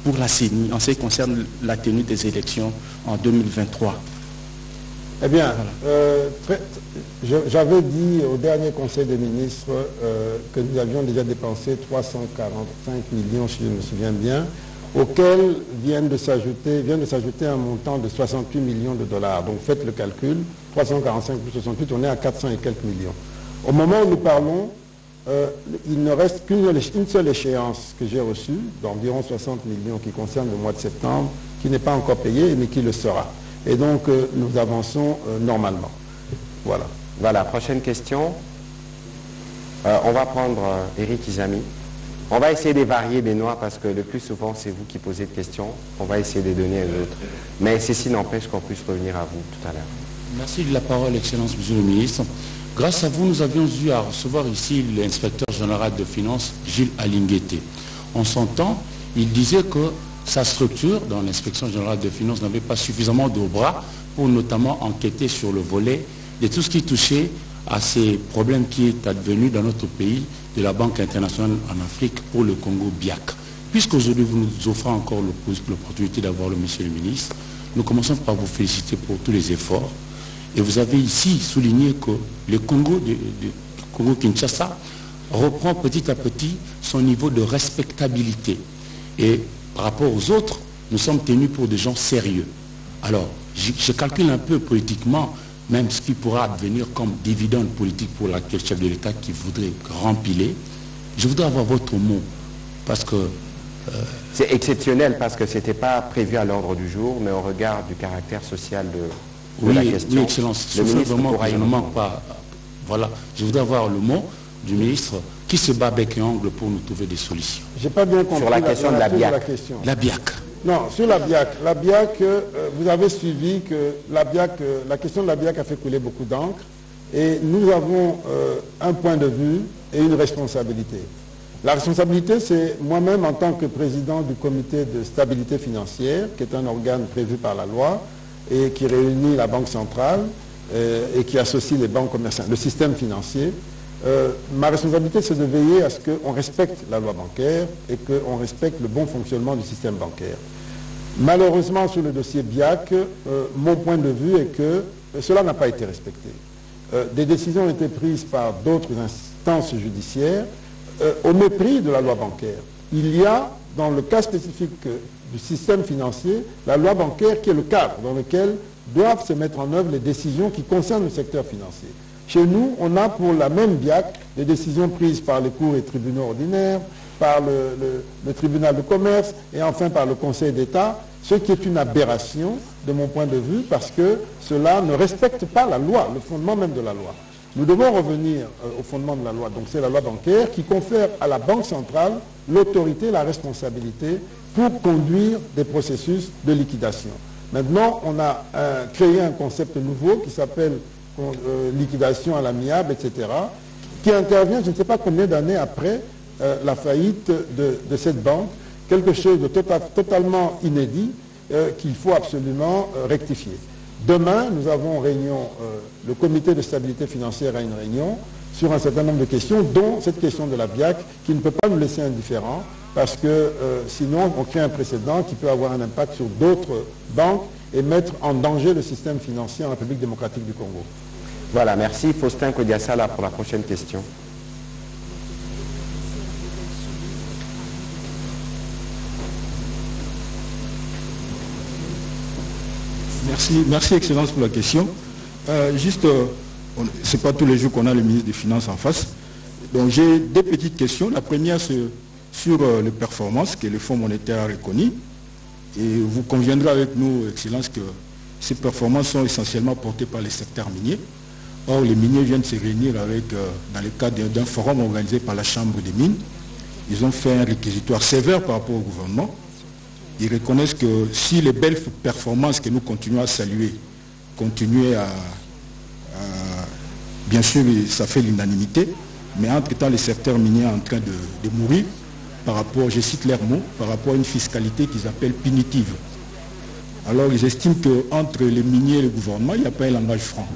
pour la CENI en ce qui concerne la tenue des élections en 2023? Eh bien, j'avais dit au dernier Conseil des ministres que nous avions déjà dépensé 345 millions, si je me souviens bien, auxquels vient de s'ajouter un montant de 68 millions de dollars. Donc faites le calcul, 345 plus 68, on est à 400 et quelques millions. Au moment où nous parlons, il ne reste qu'une seule échéance que j'ai reçue, d'environ 60 millions qui concerne le mois de septembre, qui n'est pas encore payée, mais qui le sera. Et donc, nous avançons normalement. Voilà. Voilà, prochaine question. On va prendre Eric Izami. On va essayer de varier, Benoît, parce que le plus souvent, c'est vous qui posez de questions. On va essayer de donner à d'autres. Mais ceci n'empêche qu'on puisse revenir à vous tout à l'heure. Merci de la parole, Excellence, Monsieur le Ministre. Grâce à vous, nous avions eu à recevoir ici l'inspecteur général de finances, Gilles Alinguete. En son temps, il disait que sa structure, dans l'inspection générale de finances, n'avait pas suffisamment de bras pour notamment enquêter sur le volet de tout ce qui touchait à ces problèmes qui est advenu dans notre pays de la Banque internationale en Afrique pour le Congo BIAC. Puisqu'aujourd'hui vous nous offrez encore l'opportunité d'avoir le Monsieur le Ministre, nous commençons par vous féliciter pour tous les efforts. Et vous avez ici souligné que le Congo, Congo-Kinshasa reprend petit à petit son niveau de respectabilité. Et par rapport aux autres, nous sommes tenus pour des gens sérieux. Alors, je calcule un peu politiquement, même ce qui pourra advenir comme dividende politique pour l'actuel chef de l'État qui voudrait rempiler. Je voudrais avoir votre mot, parce que... c'est exceptionnel, parce que ce n'était pas prévu à l'ordre du jour, mais au regard du caractère social de la question. Oui, Excellence, je ne manque pas. Voilà, je voudrais avoir le mot du ministre qui se bat bec et ongle pour nous trouver des solutions. Je n'ai pas bien compris sur la question de la BIAC. La BIAC. Non, sur la BIAC. La BIAC, vous avez suivi que la BIAC, la question de la BIAC a fait couler beaucoup d'encre et nous avons un point de vue et une responsabilité. La responsabilité, c'est moi-même en tant que président du comité de stabilité financière, qui est un organe prévu par la loi et qui réunit la Banque centrale et qui associe les banques commerciales, le système financier. Ma responsabilité, c'est de veiller à ce qu'on respecte la loi bancaire et qu'on respecte le bon fonctionnement du système bancaire. Malheureusement, sur le dossier BIAC, mon point de vue est que cela n'a pas été respecté. Des décisions ont été prises par d'autres instances judiciaires au mépris de la loi bancaire. Il y a, dans le cas spécifique du système financier, la loi bancaire qui est le cadre dans lequel doivent se mettre en œuvre les décisions qui concernent le secteur financier. Chez nous, on a pour la même BIAC des décisions prises par les cours et tribunaux ordinaires, par le tribunal de commerce et enfin par le Conseil d'État, ce qui est une aberration de mon point de vue parce que cela ne respecte pas la loi, le fondement même de la loi. Nous devons revenir au fondement de la loi, donc c'est la loi bancaire qui confère à la Banque centrale l'autorité, la responsabilité pour conduire des processus de liquidation. Maintenant, on a créé un concept nouveau qui s'appelle liquidation à l'amiable, etc., qui intervient, je ne sais pas combien d'années après la faillite de cette banque, quelque chose de totalement inédit qu'il faut absolument rectifier. Demain, nous avons réunion, le comité de stabilité financière a une réunion sur un certain nombre de questions, dont cette question de la BIAC, qui ne peut pas nous laisser indifférents, parce que sinon on crée un précédent qui peut avoir un impact sur d'autres banques et mettre en danger le système financier en République démocratique du Congo. Voilà, merci. Faustin Kodiasala pour la prochaine question. Merci Excellence pour la question. C'est pas tous les jours qu'on a le ministre des Finances en face. Donc j'ai deux petites questions. La première, c'est sur les performances que le Fonds monétaire a reconnues. Et vous conviendrez avec nous, Excellence, que ces performances sont essentiellement portées par les secteurs miniers. Or, les miniers viennent se réunir dans le cadre d'un forum organisé par la Chambre des mines. Ils ont fait un réquisitoire sévère par rapport au gouvernement. Ils reconnaissent que si les belles performances que nous continuons à saluer continuent bien sûr, ça fait l'unanimité, mais entre-temps, les secteurs miniers sont en train de mourir par rapport, je cite leurs mots, par rapport à une fiscalité qu'ils appellent punitive. Alors, ils estiment qu'entre les miniers et le gouvernement, il n'y a pas un langage franc.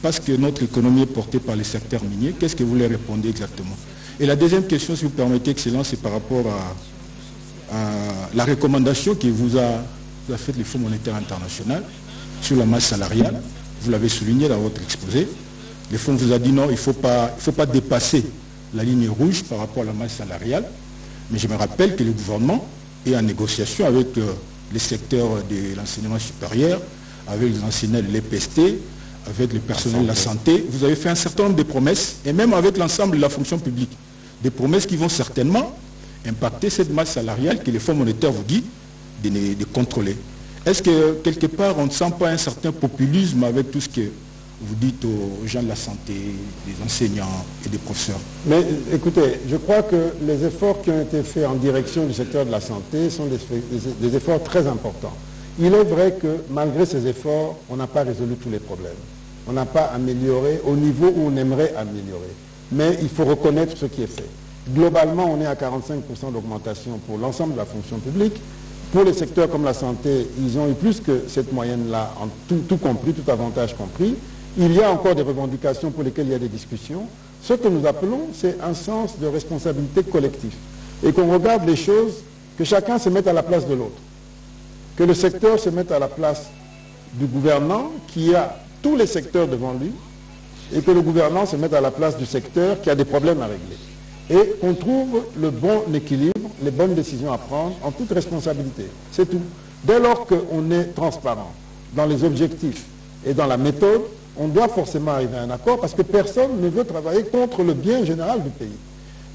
Parce que notre économie est portée par les secteurs miniers, qu'est-ce que vous leur répondez exactement? Et la deuxième question, si vous permettez, Excellence, c'est par rapport à la recommandation que vous a faite le Fonds monétaire international sur la masse salariale. Vous l'avez souligné dans votre exposé. Le Fonds vous a dit non, il ne faut pas dépasser la ligne rouge par rapport à la masse salariale. Mais je me rappelle que le gouvernement est en négociation avec les secteurs de l'enseignement supérieur, avec les enseignants de l'EPST, avec le personnel de la santé. Vous avez fait un certain nombre de promesses, et même avec l'ensemble de la fonction publique. Des promesses qui vont certainement impacter cette masse salariale que le Fonds monétaire vous dit de contrôler. est-ce que quelque part on ne sent pas un certain populisme avec tout ce que vous dites aux gens de la santé, des enseignants et des professeurs? Mais écoutez, je crois que les efforts qui ont été faits en direction du secteur de la santé sont des efforts très importants. Il est vrai que malgré ces efforts, on n'a pas résolu tous les problèmes. On n'a pas amélioré au niveau où on aimerait améliorer. Mais il faut reconnaître ce qui est fait. Globalement, on est à 45% d'augmentation pour l'ensemble de la fonction publique. Pour les secteurs comme la santé, ils ont eu plus que cette moyenne-là, tout compris, tout avantage compris. Il y a encore des revendications pour lesquelles il y a des discussions. Ce que nous appelons, c'est un sens de responsabilité collective. Et qu'on regarde les choses, que chacun se mette à la place de l'autre. Que le secteur se mette à la place du gouvernant qui a tous les secteurs devant lui et que le gouvernant se mette à la place du secteur qui a des problèmes à régler. Et qu'on trouve le bon équilibre, les bonnes décisions à prendre en toute responsabilité. C'est tout. Dès lors qu'on est transparent dans les objectifs et dans la méthode, on doit forcément arriver à un accord parce que personne ne veut travailler contre le bien général du pays.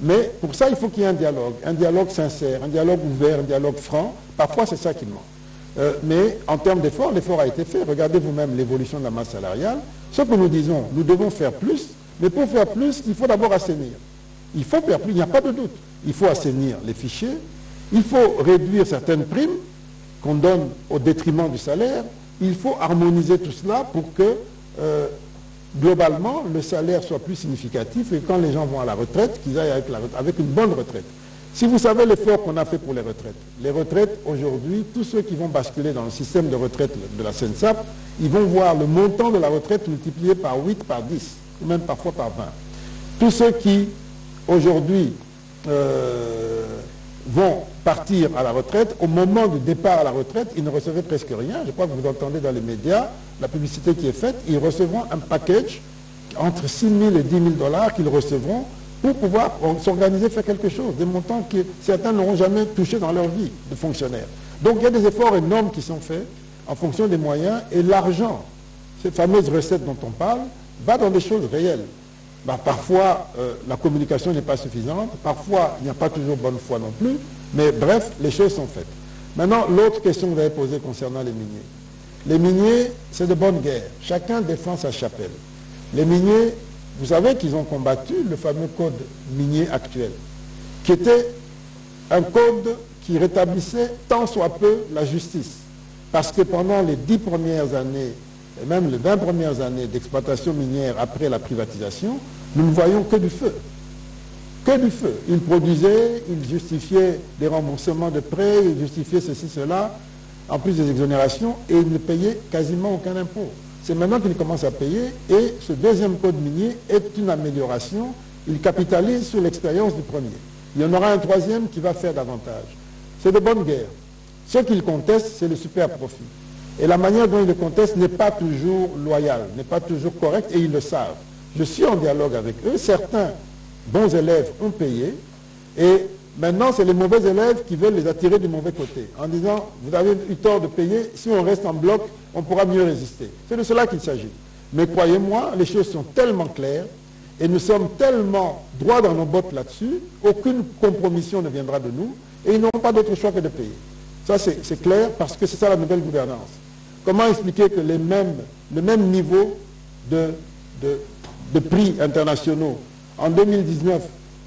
Mais pour ça, il faut qu'il y ait un dialogue sincère, un dialogue ouvert, un dialogue franc. Parfois, c'est ça qui manque. Mais en termes d'effort, l'effort a été fait. Regardez vous-même l'évolution de la masse salariale. Ce que nous disons, nous devons faire plus, mais pour faire plus, il faut d'abord assainir. Il faut faire plus, il n'y a pas de doute. Il faut assainir les fichiers, il faut réduire certaines primes qu'on donne au détriment du salaire, il faut harmoniser tout cela pour que, globalement, le salaire soit plus significatif et quand les gens vont à la retraite, qu'ils aillent avec une bonne retraite. Si vous savez l'effort qu'on a fait pour les retraites aujourd'hui, tous ceux qui vont basculer dans le système de retraite de la SENSAP, ils vont voir le montant de la retraite multiplié par 8, par 10, ou même parfois par 20. Tous ceux qui, aujourd'hui, vont partir à la retraite, au moment du départ à la retraite, ils ne recevaient presque rien. Je crois que vous entendez dans les médias la publicité qui est faite. Ils recevront un package entre 6 000 et 10 000 $ qu'ils recevront pour pouvoir s'organiser, faire quelque chose, des montants que certains n'auront jamais touchés dans leur vie de fonctionnaire. Donc il y a des efforts énormes qui sont faits en fonction des moyens et l'argent, ces fameuses recettes dont on parle, va dans des choses réelles. Parfois, la communication n'est pas suffisante, parfois, il n'y a pas toujours bonne foi non plus, mais bref, les choses sont faites. Maintenant, l'autre question que vous avez posée concernant les miniers. Les miniers, c'est de bonne guerre. Chacun défend sa chapelle. Les miniers, vous savez qu'ils ont combattu le fameux code minier actuel, qui était un code qui rétablissait tant soit peu la justice. Parce que pendant les 10 premières années, et même les 20 premières années d'exploitation minière après la privatisation, nous ne voyons que du feu. Que du feu. Ils produisaient, ils justifiaient des remboursements de prêts, ils justifiaient ceci, cela, en plus des exonérations, et ils ne payaient quasiment aucun impôt. C'est maintenant qu'ils commencent à payer, et ce deuxième code minier est une amélioration. Il capitalise sur l'expérience du premier. Il y en aura un troisième qui va faire davantage. C'est de bonne guerre. Ce qu'ils contestent, c'est le super profit. Et la manière dont ils le contestent n'est pas toujours loyale, n'est pas toujours correcte, et ils le savent. Je suis en dialogue avec eux. Certains bons élèves ont payé, et maintenant c'est les mauvais élèves qui veulent les attirer du mauvais côté, en disant, vous avez eu tort de payer, si on reste en bloc, on pourra mieux résister. C'est de cela qu'il s'agit. Mais croyez-moi, les choses sont tellement claires, et nous sommes tellement droits dans nos bottes là-dessus, aucune compromission ne viendra de nous, et ils n'auront pas d'autre choix que de payer. Ça c'est clair, parce que c'est ça la nouvelle gouvernance. Comment expliquer que le même niveau de prix internationaux, en 2019,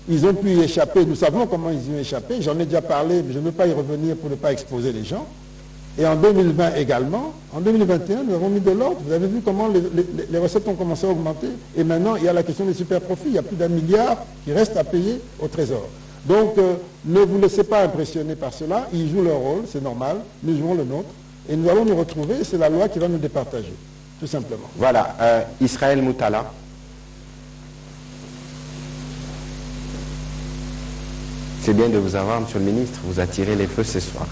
ils ont pu y échapper, nous savons comment ils y ont échappé, j'en ai déjà parlé, mais je ne veux pas y revenir pour ne pas exposer les gens. Et en 2020 également, en 2021, nous avons mis de l'ordre, vous avez vu comment les recettes ont commencé à augmenter, et maintenant il y a la question des super profits, il y a plus d'1 milliard qui reste à payer au Trésor. Donc ne vous laissez pas impressionner par cela, ils jouent leur rôle, c'est normal, nous jouons le nôtre, et nous allons nous retrouver, c'est la loi qui va nous départager, tout simplement. Voilà, Israël Moutala. C'est bien de vous avoir, Monsieur le Ministre, vous attirez les feux ce soir.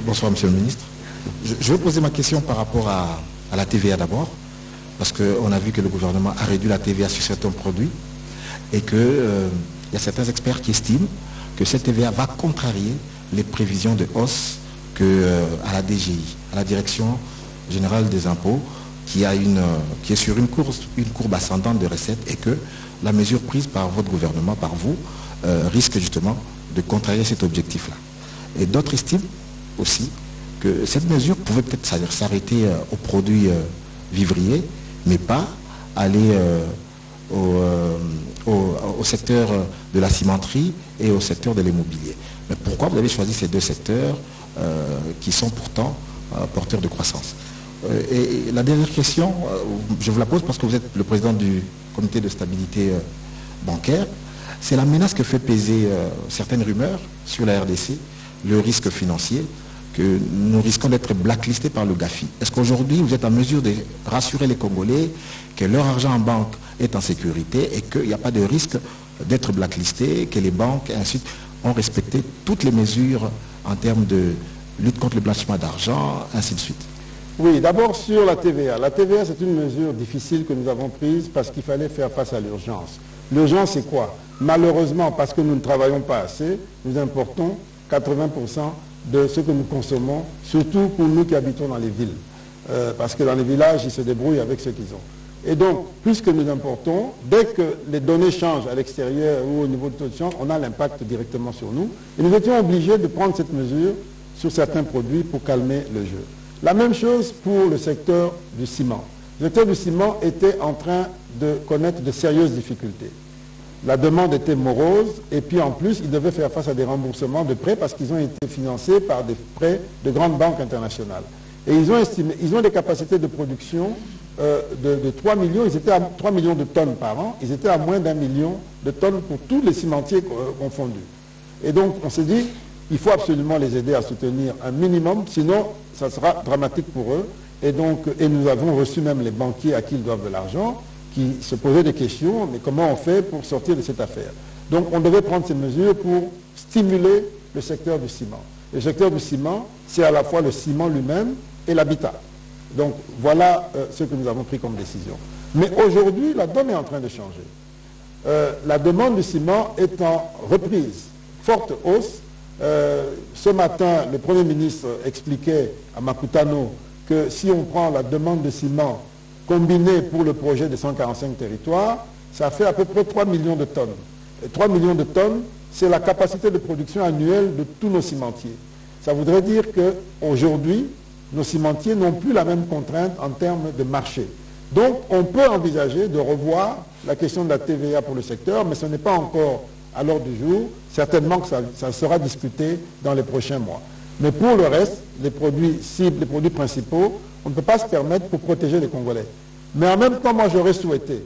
Bonsoir, Monsieur le Ministre. Je vais poser ma question par rapport à la TVA d'abord, parce qu'on a vu que le gouvernement a réduit la TVA sur certains produits, et qu'il y a certains experts qui estiment que cette TVA va contrarier les prévisions de hausse à la DGI, à la Direction Générale des Impôts, qui est sur une courbe ascendante de recettes, et que la mesure prise par votre gouvernement, par vous, risque justement de contrarier cet objectif-là. Et d'autres estiment aussi que cette mesure pouvait peut-être s'arrêter aux produits vivriers, mais pas aller au secteur de la cimenterie et au secteur de l'immobilier. Mais pourquoi vous avez choisi ces deux secteurs qui sont pourtant porteurs de croissance? Et la dernière question, je vous la pose parce que vous êtes le président du comité de stabilité bancaire. C'est la menace que fait peser certaines rumeurs sur la RDC, le risque financier, que nous risquons d'être blacklistés par le GAFI. Est-ce qu'aujourd'hui, vous êtes en mesure de rassurer les Congolais que leur argent en banque est en sécurité et qu'il n'y a pas de risque d'être blacklisté, que les banques, ainsi, ont respecté toutes les mesures en termes de lutte contre le blanchiment d'argent, ainsi de suite? Oui, d'abord sur la TVA. La TVA, c'est une mesure difficile que nous avons prise parce qu'il fallait faire face à l'urgence. L'urgence, c'est quoi? Malheureusement, parce que nous ne travaillons pas assez, nous importons 80% de ce que nous consommons, surtout pour nous qui habitons dans les villes. Parce que dans les villages, ils se débrouillent avec ce qu'ils ont. Et donc, puisque nous importons, dès que les données changent à l'extérieur ou au niveau de taux de change, on a l'impact directement sur nous. Et nous étions obligés de prendre cette mesure sur certains produits pour calmer le jeu. La même chose pour le secteur du ciment. Le secteur du ciment était en train de connaître de sérieuses difficultés. La demande était morose et puis en plus, ils devaient faire face à des remboursements de prêts parce qu'ils ont été financés par des prêts de grandes banques internationales. Et ils ont des capacités de production de 3 millions, ils étaient à 3 millions de tonnes par an, ils étaient à moins d'1 million de tonnes pour tous les cimentiers confondus. Et donc, on s'est dit, il faut absolument les aider à soutenir un minimum, sinon ça sera dramatique pour eux. Et donc, nous avons reçu même les banquiers à qui ils doivent de l'argent, qui se posaient des questions, mais comment on fait pour sortir de cette affaire? Donc, on devait prendre ces mesures pour stimuler le secteur du ciment. Le secteur du ciment, c'est à la fois le ciment lui-même et l'habitat. Donc, voilà ce que nous avons pris comme décision. Mais aujourd'hui, la donne est en train de changer. La demande du ciment est en reprise, forte hausse. Ce matin, le Premier ministre expliquait à Makutano que si on prend la demande de ciment combinée pour le projet de 145 territoires, ça fait à peu près 3 millions de tonnes. Et 3 millions de tonnes, c'est la capacité de production annuelle de tous nos cimentiers. Ça voudrait dire qu'aujourd'hui, nos cimentiers n'ont plus la même contrainte en termes de marché. Donc, on peut envisager de revoir la question de la TVA pour le secteur, mais ce n'est pas encore à l'ordre du jour. Certainement que ça sera discuté dans les prochains mois. Mais pour le reste, les produits cibles, les produits principaux, on ne peut pas se permettre pour protéger les Congolais. Mais en même temps, moi, j'aurais souhaité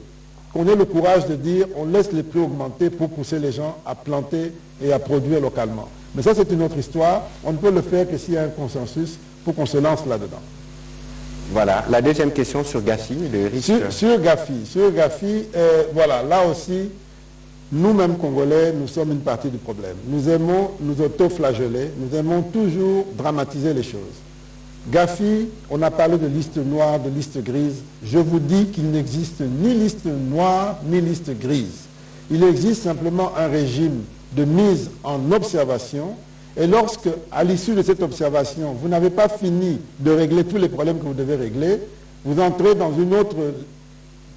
qu'on ait le courage de dire on laisse les prix augmenter pour pousser les gens à planter et à produire localement. Mais ça, c'est une autre histoire. On ne peut le faire que s'il y a un consensus pour qu'on se lance là-dedans. Voilà. La deuxième question sur Gafi, le risque... Sur Gafi, voilà, là aussi, nous-mêmes Congolais, nous sommes une partie du problème. Nous aimons nous auto-flageller, nous aimons toujours dramatiser les choses. Gafi, on a parlé de liste noire, de liste grise. Je vous dis qu'il n'existe ni liste noire, ni liste grise. Il existe simplement un régime de mise en observation. Et lorsque, à l'issue de cette observation, vous n'avez pas fini de régler tous les problèmes que vous devez régler, vous entrez dans une autre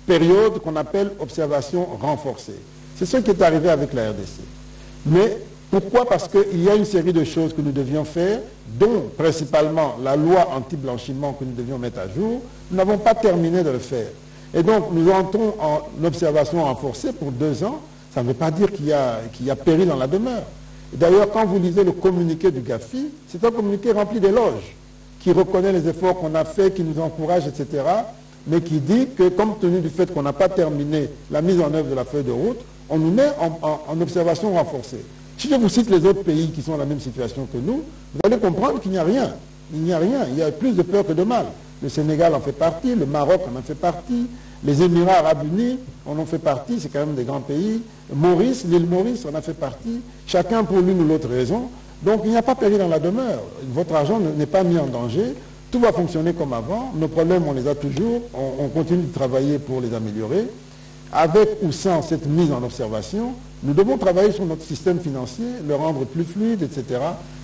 période qu'on appelle observation renforcée. C'est ce qui est arrivé avec la RDC. Mais pourquoi? Parce qu'il y a une série de choses que nous devions faire, dont principalement la loi anti-blanchiment que nous devions mettre à jour. Nous n'avons pas terminé de le faire. Et donc, nous entrons en observation renforcée pour 2 ans. Ça ne veut pas dire qu'il y a péril dans la demeure. D'ailleurs, quand vous lisez le communiqué du GAFI, c'est un communiqué rempli d'éloges, qui reconnaît les efforts qu'on a faits, qui nous encourage, etc., mais qui dit que, compte tenu du fait qu'on n'a pas terminé la mise en œuvre de la feuille de route, on nous met en observation renforcée. Si je vous cite les autres pays qui sont dans la même situation que nous, vous allez comprendre qu'il n'y a rien. Il n'y a rien. Il y a plus de peur que de mal. Le Sénégal en fait partie, le Maroc en fait partie, les Émirats arabes unis en ont fait partie, c'est quand même des grands pays. Maurice, l'île Maurice en a fait partie, chacun pour l'une ou l'autre raison. Donc il n'y a pas péril dans la demeure. Votre argent n'est pas mis en danger. Tout va fonctionner comme avant. Nos problèmes, on les a toujours. On continue de travailler pour les améliorer. Avec ou sans cette mise en observation, nous devons travailler sur notre système financier, le rendre plus fluide, etc.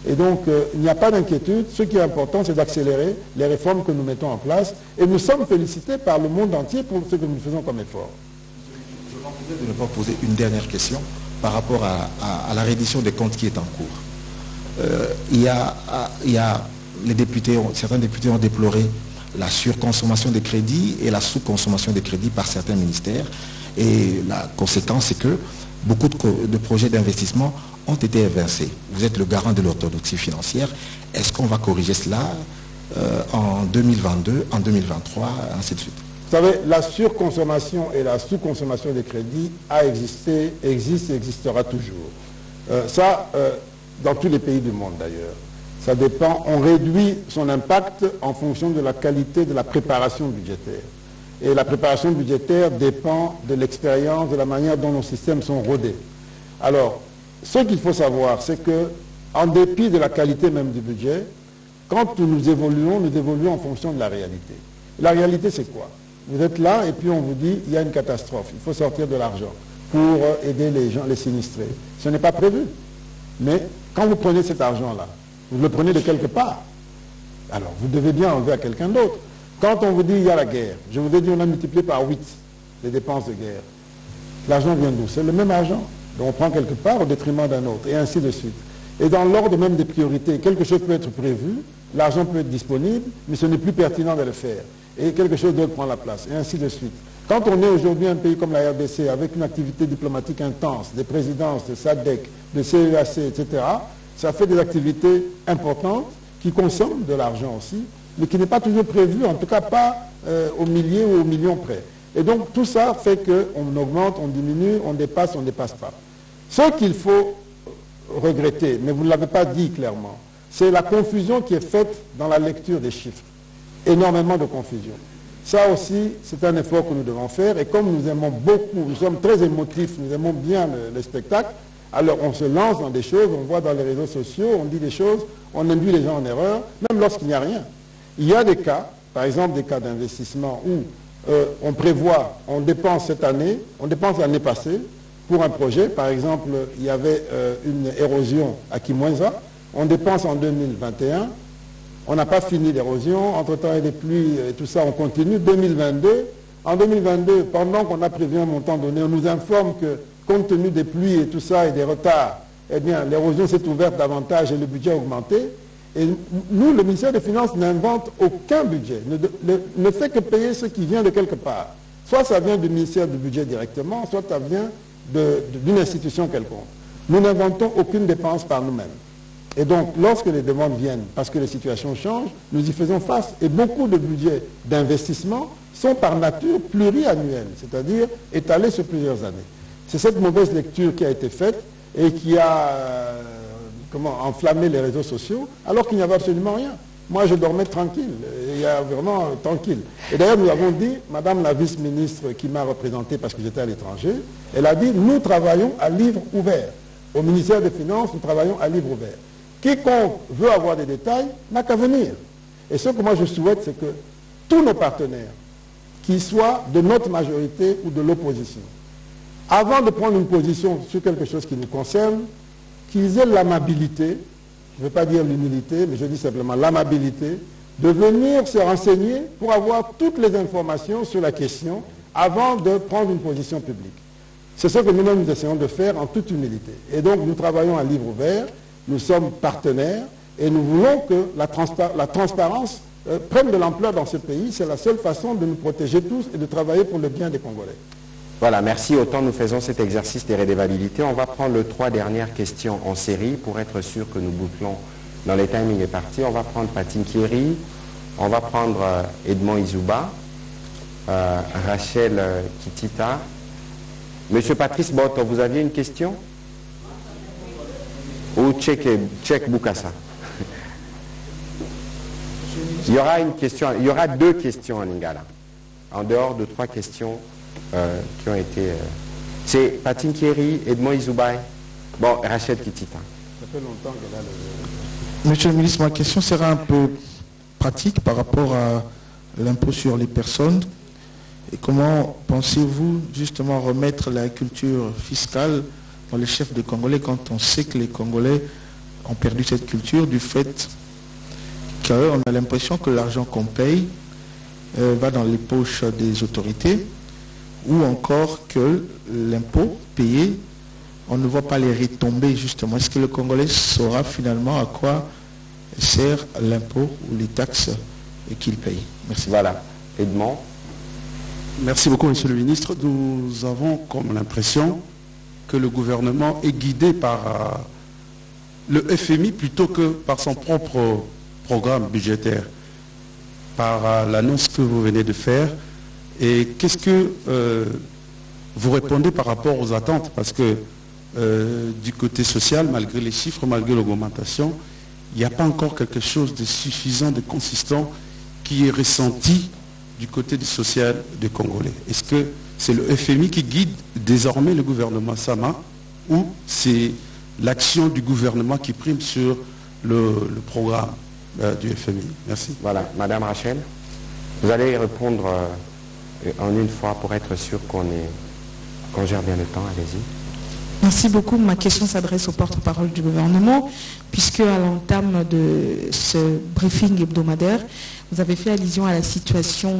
Et donc, il n'y a pas d'inquiétude. Ce qui est important, c'est d'accélérer les réformes que nous mettons en place. Et nous sommes félicités par le monde entier pour ce que nous faisons comme effort. Je m'en de ne pas poser une dernière question par rapport à la reddition des comptes qui est en cours. Il y a certains députés ont déploré la surconsommation des crédits et la sous-consommation des crédits par certains ministères. Et la conséquence, c'est que beaucoup de projets d'investissement ont été évincés. Vous êtes le garant de l'orthodoxie financière. Est-ce qu'on va corriger cela en 2022, en 2023, ainsi de suite? Vous savez, la surconsommation et la sous-consommation des crédits a existé, existe et existera toujours. Dans tous les pays du monde d'ailleurs. Ça dépend, on réduit son impact en fonction de la qualité de la préparation budgétaire. Et la préparation budgétaire dépend de l'expérience, de la manière dont nos systèmes sont rodés. Alors, ce qu'il faut savoir, c'est que, en dépit de la qualité même du budget, quand nous évoluons en fonction de la réalité. La réalité, c'est quoi? Vous êtes là et puis on vous dit, il y a une catastrophe, il faut sortir de l'argent pour aider les gens, les sinistrés. Ce n'est pas prévu. Mais quand vous prenez cet argent-là, vous le prenez de quelque part. Alors, vous devez bien enlever à quelqu'un d'autre. Quand on vous dit, il y a la guerre, je vous ai dit, on a multiplié par 8 les dépenses de guerre. L'argent vient d'où? C'est le même argent. Donc on prend quelque part au détriment d'un autre, et ainsi de suite. Et dans l'ordre même des priorités, quelque chose peut être prévu, l'argent peut être disponible, mais ce n'est plus pertinent de le faire. Et quelque chose d'autre prend la place, et ainsi de suite. Quand on est aujourd'hui un pays comme la RDC, avec une activité diplomatique intense, des présidences, de SADC, de CEAC, etc., ça fait des activités importantes qui consomment de l'argent aussi, mais qui n'est pas toujours prévu, en tout cas pas aux milliers ou aux millions près. Et donc tout ça fait qu'on augmente, on diminue, on dépasse, on ne dépasse pas. Ce qu'il faut regretter, mais vous ne l'avez pas dit clairement, c'est la confusion qui est faite dans la lecture des chiffres. Énormément de confusion. Ça aussi, c'est un effort que nous devons faire. Et comme nous aimons beaucoup, nous sommes très émotifs, nous aimons bien le spectacle, alors on se lance dans des choses, on voit dans les réseaux sociaux, on dit des choses, on induit les gens en erreur, même lorsqu'il n'y a rien. Il y a des cas, par exemple des cas d'investissement où on prévoit, on dépense cette année, on dépense l'année passée pour un projet. Par exemple, il y avait une érosion à Kimwenza, on dépense en 2021, on n'a pas fini l'érosion, entre-temps il y a des pluies et tout ça, on continue. 2022, en 2022, pendant qu'on a prévu un montant donné, on nous informe que compte tenu des pluies et tout ça et des retards, eh bien l'érosion s'est ouverte davantage et le budget a augmenté. Et nous, le ministère des Finances n'invente aucun budget, ne fait que payer ce qui vient de quelque part. Soit ça vient du ministère du budget directement, soit ça vient d'une institution quelconque. Nous n'inventons aucune dépense par nous-mêmes. Et donc, lorsque les demandes viennent, parce que les situations changent, nous y faisons face. Et beaucoup de budgets d'investissement sont par nature pluriannuels, c'est-à-dire étalés sur plusieurs années. C'est cette mauvaise lecture qui a été faite et qui a enflammé les réseaux sociaux, alors qu'il n'y avait absolument rien. Moi, je dormais tranquille, il y a vraiment tranquille. Et d'ailleurs, nous avons dit, Madame la vice-ministre qui m'a représenté parce que j'étais à l'étranger, elle a dit, nous travaillons à livre ouvert. Au ministère des Finances, nous travaillons à livre ouvert. Quiconque veut avoir des détails n'a qu'à venir. Et ce que moi je souhaite, c'est que tous nos partenaires, qu'ils soient de notre majorité ou de l'opposition, avant de prendre une position sur quelque chose qui nous concerne, qu'ils aient l'amabilité, je ne veux pas dire l'humilité, mais je dis simplement l'amabilité, de venir se renseigner pour avoir toutes les informations sur la question avant de prendre une position publique. C'est ce que nous essayons de faire en toute humilité. Et donc nous travaillons à livre ouvert. Nous sommes partenaires et nous voulons que la transparence prenne de l'ampleur dans ce pays. C'est la seule façon de nous protéger tous et de travailler pour le bien des Congolais. Voilà, merci. Autant nous faisons cet exercice des redevabilités. On va prendre les 3 dernières questions en série pour être sûr que nous bouclons dans les timings est parti. On va prendre Patine Kieri, on va prendre Edmond Izuba, Rachel Kitita. Monsieur Patrice Boto, vous aviez une question? Ou Tchèque Boukassa. Il y aura une question, il y aura 2 questions en Lingala, en dehors de 3 questions qui ont été... C'est Patine Kieri, Edmond Izubai, bon, Rachel Kitita. Ça fait longtemps qu'elle a le... Monsieur le ministre, ma question sera un peu pratique par rapport à l'impôt sur les personnes. Et comment pensez-vous justement remettre la culture fiscale dans les chefs de Congolais quand on sait que les Congolais ont perdu cette culture du fait qu'on a l'impression que l'argent qu'on paye va dans les poches des autorités ou encore que l'impôt payé, on ne voit pas les retombées justement. Est-ce que le Congolais saura finalement à quoi sert l'impôt ou les taxes qu'il paye. Merci. Voilà. Edmond. Merci beaucoup, Monsieur le Ministre. Nous avons comme l'impression que le gouvernement est guidé par le FMI plutôt que par son propre programme budgétaire, par l'annonce que vous venez de faire. Et qu'est-ce que vous répondez par rapport aux attentes? Parce que du côté social, malgré les chiffres, malgré l'augmentation, il n'y a pas encore quelque chose de suffisant, de consistant qui est ressenti du côté du social des Congolais. Est-ce que c'est le FMI qui guide désormais le gouvernement Sama ou c'est l'action du gouvernement qui prime sur le programme du FMI? Merci. Voilà. Madame Rachel, vous allez y répondre en une fois pour être sûr qu'on gère bien le temps. Allez-y. Merci beaucoup. Ma question s'adresse au porte-parole du gouvernement, puisque à l'entame de ce briefing hebdomadaire, vous avez fait allusion à la situation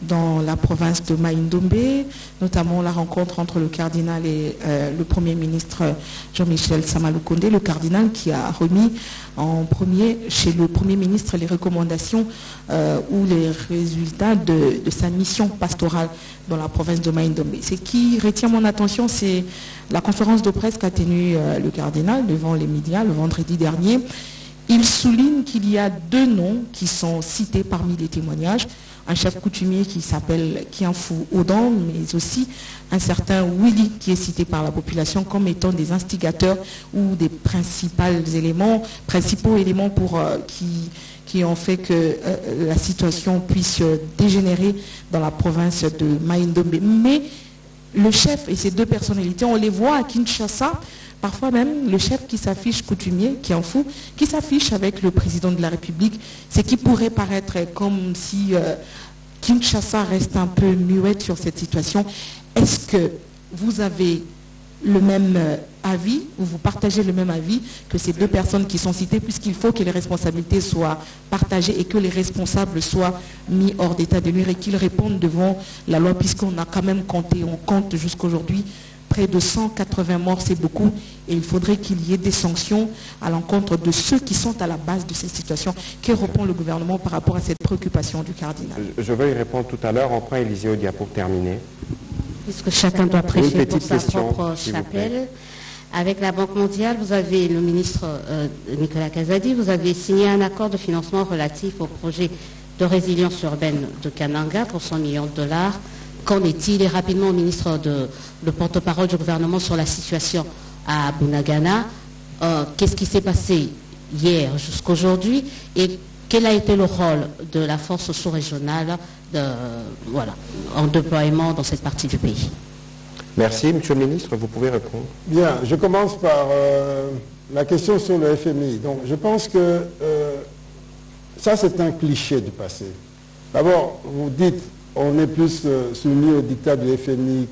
dans la province de Mai-Ndombe, notamment la rencontre entre le cardinal et le Premier ministre Jean-Michel Sama-Lukonde, le cardinal qui a remis en premier chez le Premier ministre les recommandations ou les résultats de sa mission pastorale dans la province de Mai-Ndombe. Ce qui retient mon attention, c'est la conférence de presse qu'a tenue le cardinal devant les médias le vendredi dernier. Il souligne qu'il y a 2 noms qui sont cités parmi les témoignages. Un chef coutumier qui s'appelle Kianfou Odan, mais aussi un certain Willy qui est cité par la population comme étant des instigateurs ou des principaux éléments pour qui ont fait que la situation puisse dégénérer dans la province de Mai-Ndombe. Mais le chef et ces 2 personnalités, on les voit à Kinshasa. Parfois même, le chef qui s'affiche coutumier, Kianfou, qui s'affiche avec le président de la République, ce qui pourrait paraître comme si Kinshasa reste un peu muette sur cette situation. Est-ce que vous avez le même avis, ou vous partagez le même avis que ces 2 personnes qui sont citées, puisqu'il faut que les responsabilités soient partagées et que les responsables soient mis hors d'état de nuire et qu'ils répondent devant la loi, puisqu'on a quand même compté, on compte jusqu'aujourd'hui près de 180 morts, c'est beaucoup, et il faudrait qu'il y ait des sanctions à l'encontre de ceux qui sont à la base de cette situation. Que répond le gouvernement par rapport à cette préoccupation du cardinal? Je vais y répondre tout à l'heure. On prend Élisée Odia pour terminer. Puisque chacun doit prêcher pour sa propre chapelle. Avec la Banque mondiale, vous avez le ministre Nicolas Kazadi, vous avez signé un accord de financement relatif au projet de résilience urbaine de Kananga pour 100 millions de dollars. Qu'en est-il? Et rapidement au ministre le porte-parole du gouvernement sur la situation à Bunagana. Qu'est-ce qui s'est passé hier jusqu'aujourd'hui et quel a été le rôle de la force sous-régionale en déploiement dans cette partie du pays? Merci, Monsieur le Ministre, vous pouvez répondre. Bien, je commence par la question sur le FMI. Donc, je pense que ça, c'est un cliché du passé. D'abord, vous dites on est plus soumis au dictat du FMI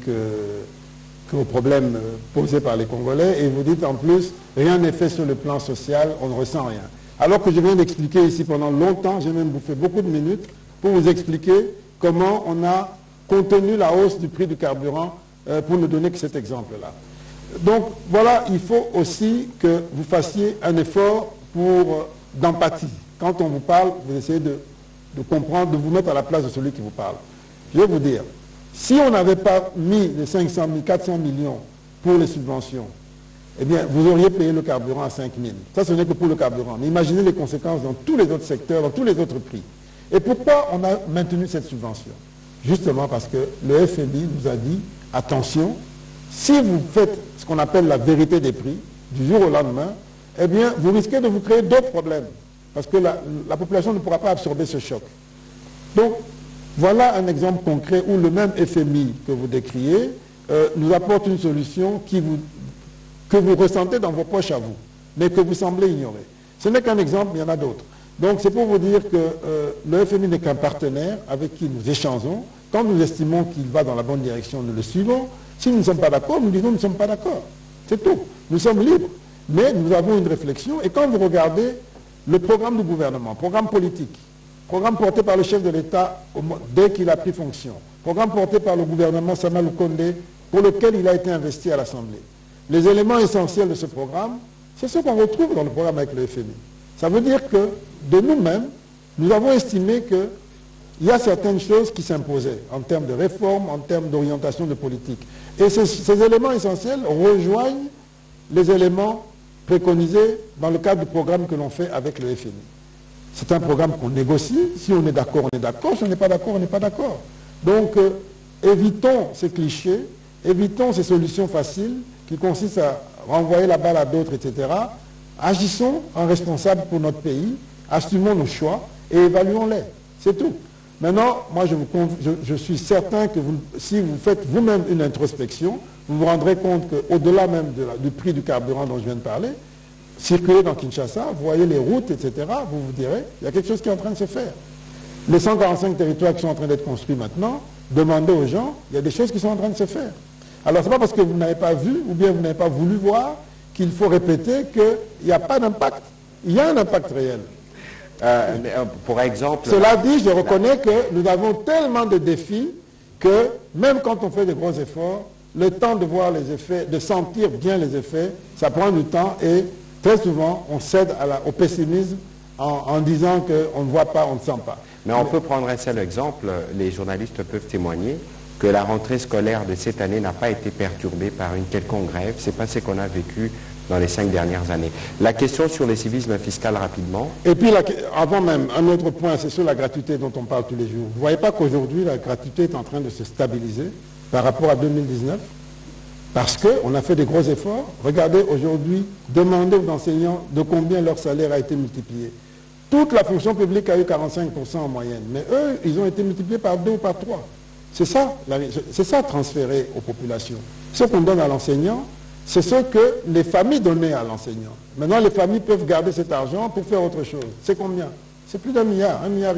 qu'aux problèmes posés par les Congolais, et vous dites en plus, rien n'est fait sur le plan social, on ne ressent rien. Alors que je viens d'expliquer ici pendant longtemps, j'ai même bouffé beaucoup de minutes, pour vous expliquer comment on a contenu la hausse du prix du carburant, pour ne donner que cet exemple-là. Donc voilà, il faut aussi que vous fassiez un effort d'empathie. Quand on vous parle, vous essayez de comprendre, de vous mettre à la place de celui qui vous parle. Je vais vous dire, si on n'avait pas mis les 500 000, 400 millions pour les subventions, eh bien, vous auriez payé le carburant à 5 000. Ça, ce n'est que pour le carburant. Mais imaginez les conséquences dans tous les autres secteurs, dans tous les autres prix. Et pourquoi on a maintenu cette subvention? Justement parce que le FMI nous a dit, attention, si vous faites ce qu'on appelle la vérité des prix, du jour au lendemain, eh bien, vous risquez de vous créer d'autres problèmes. Parce que la population ne pourra pas absorber ce choc. Donc, voilà un exemple concret où le même FMI que vous décriez nous apporte une solution que vous ressentez dans vos poches à vous, mais que vous semblez ignorer. Ce n'est qu'un exemple, il y en a d'autres. Donc, c'est pour vous dire que le FMI n'est qu'un partenaire avec qui nous échangeons. Quand nous estimons qu'il va dans la bonne direction, nous le suivons. Si nous ne sommes pas d'accord, nous disons nous ne sommes pas d'accord. C'est tout. Nous sommes libres. Mais nous avons une réflexion. Et quand vous regardez le programme du gouvernement, programme politique, programme porté par le chef de l'État dès qu'il a pris fonction, programme porté par le gouvernement Sama-Lukonde, pour lequel il a été investi à l'Assemblée. Les éléments essentiels de ce programme, c'est ce qu'on retrouve dans le programme avec le FMI. Ça veut dire que, de nous-mêmes, nous avons estimé qu'il y a certaines choses qui s'imposaient en termes de réforme, en termes d'orientation de politique. Et ces éléments essentiels rejoignent les éléments préconisés dans le cadre du programme que l'on fait avec le FMI. C'est un programme qu'on négocie. Si on est d'accord, on est d'accord. Si on n'est pas d'accord, on n'est pas d'accord. Donc, évitons ces clichés, évitons ces solutions faciles qui consistent à renvoyer la balle à d'autres, etc. Agissons en responsables pour notre pays, assumons nos choix et évaluons-les. C'est tout. Maintenant, moi, je suis certain que si vous faites vous-même une introspection, vous vous rendrez compte qu'au-delà même du prix du carburant dont je viens de parler, circulez dans Kinshasa, vous voyez les routes, etc., vous vous direz, il y a quelque chose qui est en train de se faire. Les 145 territoires qui sont en train d'être construits maintenant, demandez aux gens, il y a des choses qui sont en train de se faire. Alors, ce n'est pas parce que vous n'avez pas vu, ou bien vous n'avez pas voulu voir, qu'il faut répéter qu'il n'y a pas d'impact. Il y a un impact réel. Pour exemple... Cela dit, je reconnais que nous avons tellement de défis que même quand on fait de gros efforts, le temps de voir les effets, de sentir bien les effets, ça prend du temps et très souvent on cède au pessimisme en disant qu'on ne voit pas, on ne sent pas. Mais on peut prendre un seul exemple, les journalistes peuvent témoigner que la rentrée scolaire de cette année n'a pas été perturbée par une quelconque grève. Ce n'est pas ce qu'on a vécu dans les 5 dernières années. La question sur le civisme fiscal rapidement. Et puis, avant même, un autre point, c'est sur la gratuité dont on parle tous les jours. Vous ne voyez pas qu'aujourd'hui, la gratuité est en train de se stabiliser par rapport à 2019 parce qu'on a fait des gros efforts. Regardez, aujourd'hui, demandez aux enseignants de combien leur salaire a été multiplié. Toute la fonction publique a eu 45% en moyenne, mais eux, ils ont été multipliés par 2 ou par 3. C'est ça transféré aux populations. Ce qu'on donne à l'enseignant, c'est ce que les familles donnaient à l'enseignant. Maintenant, les familles peuvent garder cet argent pour faire autre chose. C'est combien? C'est plus d'1 milliard, 1,5 milliard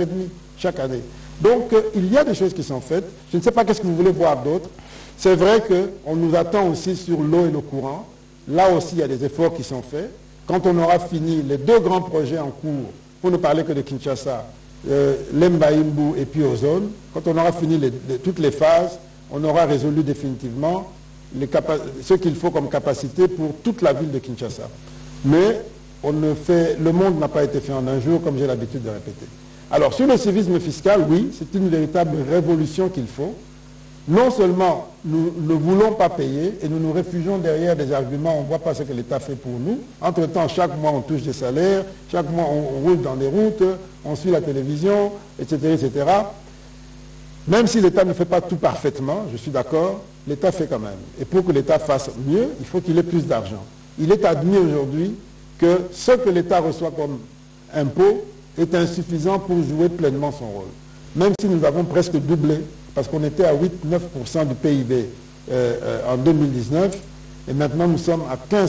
chaque année. Donc, il y a des choses qui sont faites. Je ne sais pas qu'est-ce que vous voulez voir d'autre. C'est vrai qu'on nous attend aussi sur l'eau et le courant. Là aussi, il y a des efforts qui sont faits. Quand on aura fini les 2 grands projets en cours, pour ne parler que de Kinshasa, l'Embaïmbou et puis Ozone, quand on aura fini toutes les phases, on aura résolu définitivement ce qu'il faut comme capacité pour toute la ville de Kinshasa. Mais le monde n'a pas été fait en un jour, comme j'ai l'habitude de répéter. Alors, sur le civisme fiscal, oui, c'est une véritable révolution qu'il faut. Non seulement nous ne voulons pas payer et nous nous réfugions derrière des arguments, on ne voit pas ce que l'État fait pour nous. Entre-temps, chaque mois, on touche des salaires, chaque mois, on roule dans des routes, on suit la télévision, etc., etc. Même si l'État ne fait pas tout parfaitement, je suis d'accord, l'État fait quand même. Et pour que l'État fasse mieux, il faut qu'il ait plus d'argent. Il est admis aujourd'hui que ce que l'État reçoit comme impôt est insuffisant pour jouer pleinement son rôle. Même si nous avons presque doublé, parce qu'on était à 8-9% du PIB en 2019, et maintenant nous sommes à 15%.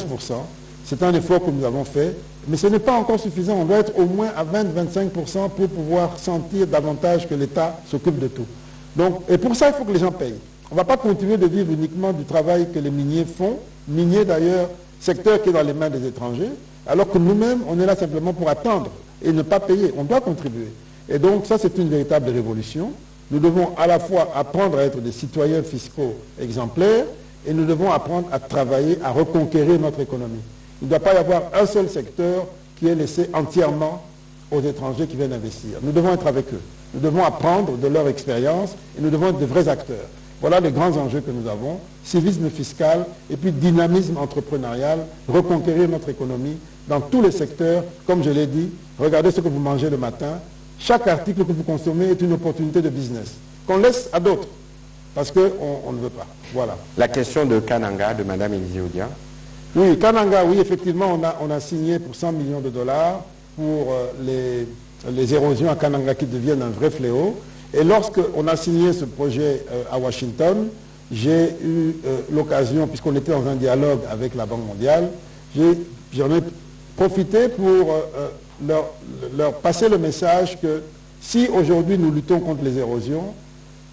C'est un effort que nous avons fait, mais ce n'est pas encore suffisant. On doit être au moins à 20-25% pour pouvoir sentir davantage que l'État s'occupe de tout. Donc, et pour ça, il faut que les gens payent. On ne va pas continuer de vivre uniquement du travail que les miniers font, miniers d'ailleurs, secteur qui est dans les mains des étrangers, alors que nous-mêmes, on est là simplement pour attendre et ne pas payer. On doit contribuer. Et donc, ça, c'est une véritable révolution. Nous devons à la fois apprendre à être des citoyens fiscaux exemplaires et nous devons apprendre à travailler, à reconquérir notre économie. Il ne doit pas y avoir un seul secteur qui est laissé entièrement aux étrangers qui viennent investir. Nous devons être avec eux. Nous devons apprendre de leur expérience et nous devons être de vrais acteurs. Voilà les grands enjeux que nous avons. Civisme fiscal et puis dynamisme entrepreneurial, reconquérir notre économie dans tous les secteurs. Comme je l'ai dit, regardez ce que vous mangez le matin. Chaque article que vous consommez est une opportunité de business qu'on laisse à d'autres parce qu'on ne veut pas. Voilà. La question de Kananga, de Mme Élisée Odia. Oui, Kananga, oui, effectivement, on a signé pour 100 millions de dollars pour les érosions à Kananga qui deviennent un vrai fléau. Et lorsqu'on a signé ce projet à Washington, j'ai eu l'occasion, puisqu'on était dans un dialogue avec la Banque mondiale, j'en ai profité pour leur passer le message que si aujourd'hui nous luttons contre les érosions,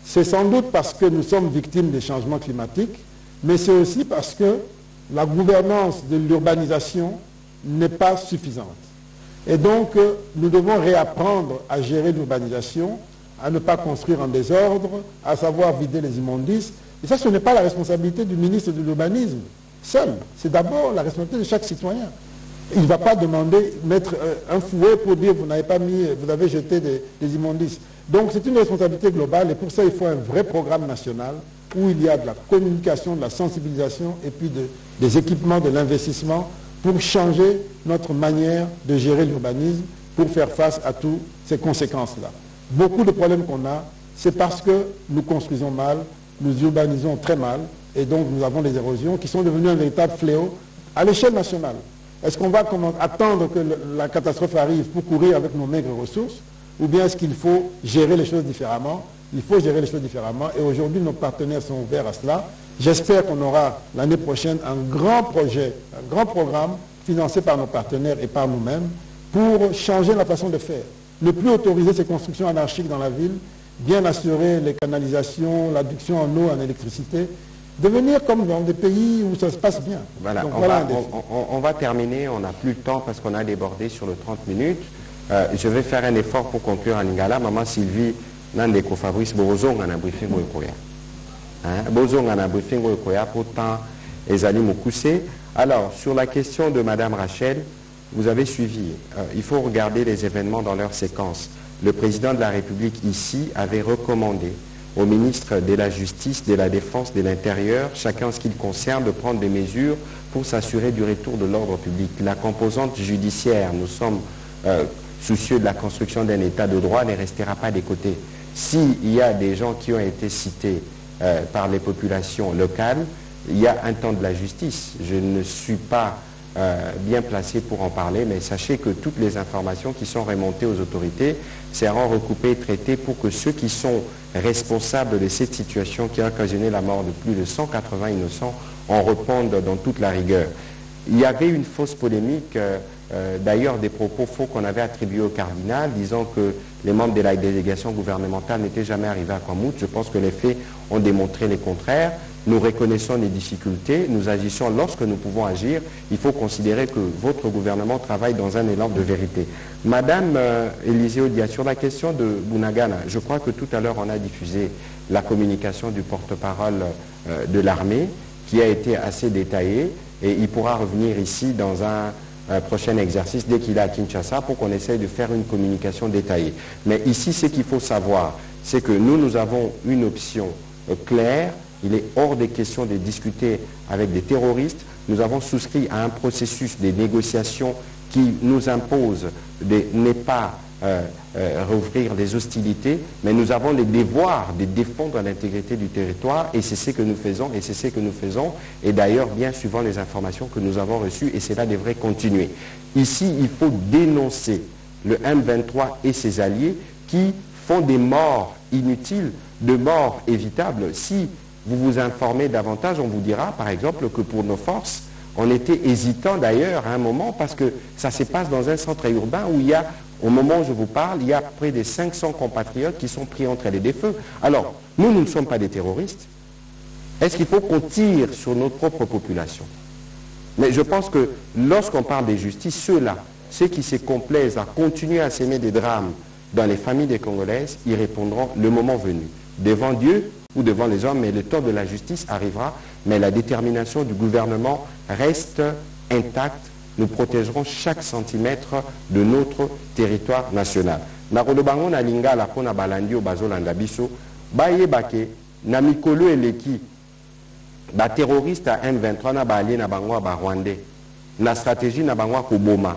c'est sans doute parce que nous sommes victimes des changements climatiques, mais c'est aussi parce que la gouvernance de l'urbanisation n'est pas suffisante. Et donc, nous devons réapprendre à gérer l'urbanisation, à ne pas construire en désordre, à savoir vider les immondices. Et ça, ce n'est pas la responsabilité du ministre de l'urbanisme seul. C'est d'abord la responsabilité de chaque citoyen. Il ne va pas demander, mettre un fouet pour dire vous n'avez pas mis, vous avez jeté des immondices. Donc c'est une responsabilité globale et pour ça il faut un vrai programme national où il y a de la communication, de la sensibilisation et puis des équipements, de l'investissement pour changer notre manière de gérer l'urbanisme pour faire face à toutes ces conséquences-là. Beaucoup de problèmes qu'on a, c'est parce que nous construisons mal, nous urbanisons très mal et donc nous avons des érosions qui sont devenues un véritable fléau à l'échelle nationale. Est-ce qu'on va attendre que la catastrophe arrive pour courir avec nos maigres ressources ou bien est-ce qu'il faut gérer les choses différemment? Il faut gérer les choses différemment et aujourd'hui nos partenaires sont ouverts à cela. J'espère qu'on aura l'année prochaine un grand projet, un grand programme financé par nos partenaires et par nous-mêmes pour changer la façon de faire. Ne plus autoriser ces constructions anarchiques dans la ville, bien assurer les canalisations, l'adduction en eau, en électricité, devenir comme dans des pays où ça se passe bien. Voilà, donc, on va terminer, on n'a plus le temps parce qu'on a débordé sur le 30 minutes. Je vais faire un effort pour conclure en Lingala. Maman Sylvie, Nandeko Fabrice Bozong en a briefing au Koya. Bozong en a briefing au Koya, pourtant, Ezali Moukoussé. Alors, sur la question de Madame Rachel, vous avez suivi. Il faut regarder les événements dans leur séquence. Le président de la République ici avait recommandé au ministre de la Justice, de la Défense, de l'Intérieur, chacun en ce qui le concerne, de prendre des mesures pour s'assurer du retour de l'ordre public. La composante judiciaire, nous sommes soucieux de la construction d'un État de droit, ne restera pas des côtés. S'il y a des gens qui ont été cités par les populations locales, il y a un temps de la justice. Je ne suis pas bien placé pour en parler, mais sachez que toutes les informations qui sont remontées aux autorités seront recoupées et traitées pour que ceux qui sont responsables de cette situation qui a occasionné la mort de plus de 180 innocents en répondent dans toute la rigueur. Il y avait une fausse polémique, d'ailleurs des propos faux qu'on avait attribués au cardinal, disant que les membres de la délégation gouvernementale n'étaient jamais arrivés à Kwamouth. Je pense que les faits ont démontré le contraire. Nous reconnaissons les difficultés, nous agissons lorsque nous pouvons agir. Il faut considérer que votre gouvernement travaille dans un élan de vérité. Madame Élisée Odia, sur la question de Bunagana, je crois que tout à l'heure on a diffusé la communication du porte-parole de l'armée qui a été assez détaillée et il pourra revenir ici dans un prochain exercice dès qu'il est à Kinshasa pour qu'on essaye de faire une communication détaillée. Mais ici, ce qu'il faut savoir, c'est que nous avons une option claire. Il est hors des questions de discuter avec des terroristes. Nous avons souscrit à un processus de négociations qui nous impose de ne pas rouvrir les hostilités, mais nous avons le devoir de défendre l'intégrité du territoire et c'est ce que nous faisons et d'ailleurs bien suivant les informations que nous avons reçues et cela devrait continuer. Ici, il faut dénoncer le M23 et ses alliés qui font des morts inutiles, de morts évitables. Si vous vous informez davantage, on vous dira par exemple que pour nos forces, on était hésitant d'ailleurs à un moment parce que ça se passe dans un centre urbain où il y a, au moment où je vous parle, il y a près de 500 compatriotes qui sont pris entre les deux feux. Alors, nous ne sommes pas des terroristes. Est-ce qu'il faut qu'on tire sur notre propre population? Mais je pense que lorsqu'on parle de justice, ceux qui se complaisent à continuer à s'aimer des drames dans les familles des Congolaises, ils répondront le moment venu. Devant Dieu ou devant les hommes, mais le temps de la justice arrivera, mais la détermination du gouvernement reste intacte. Nous protégerons chaque centimètre de notre territoire national. Nakolobango na lingala pona balandi o bazolanda biso bayebake na mikolo eleki ba terroriste à M23 na ba allié na bango ba rwandais na stratégie na bango koboma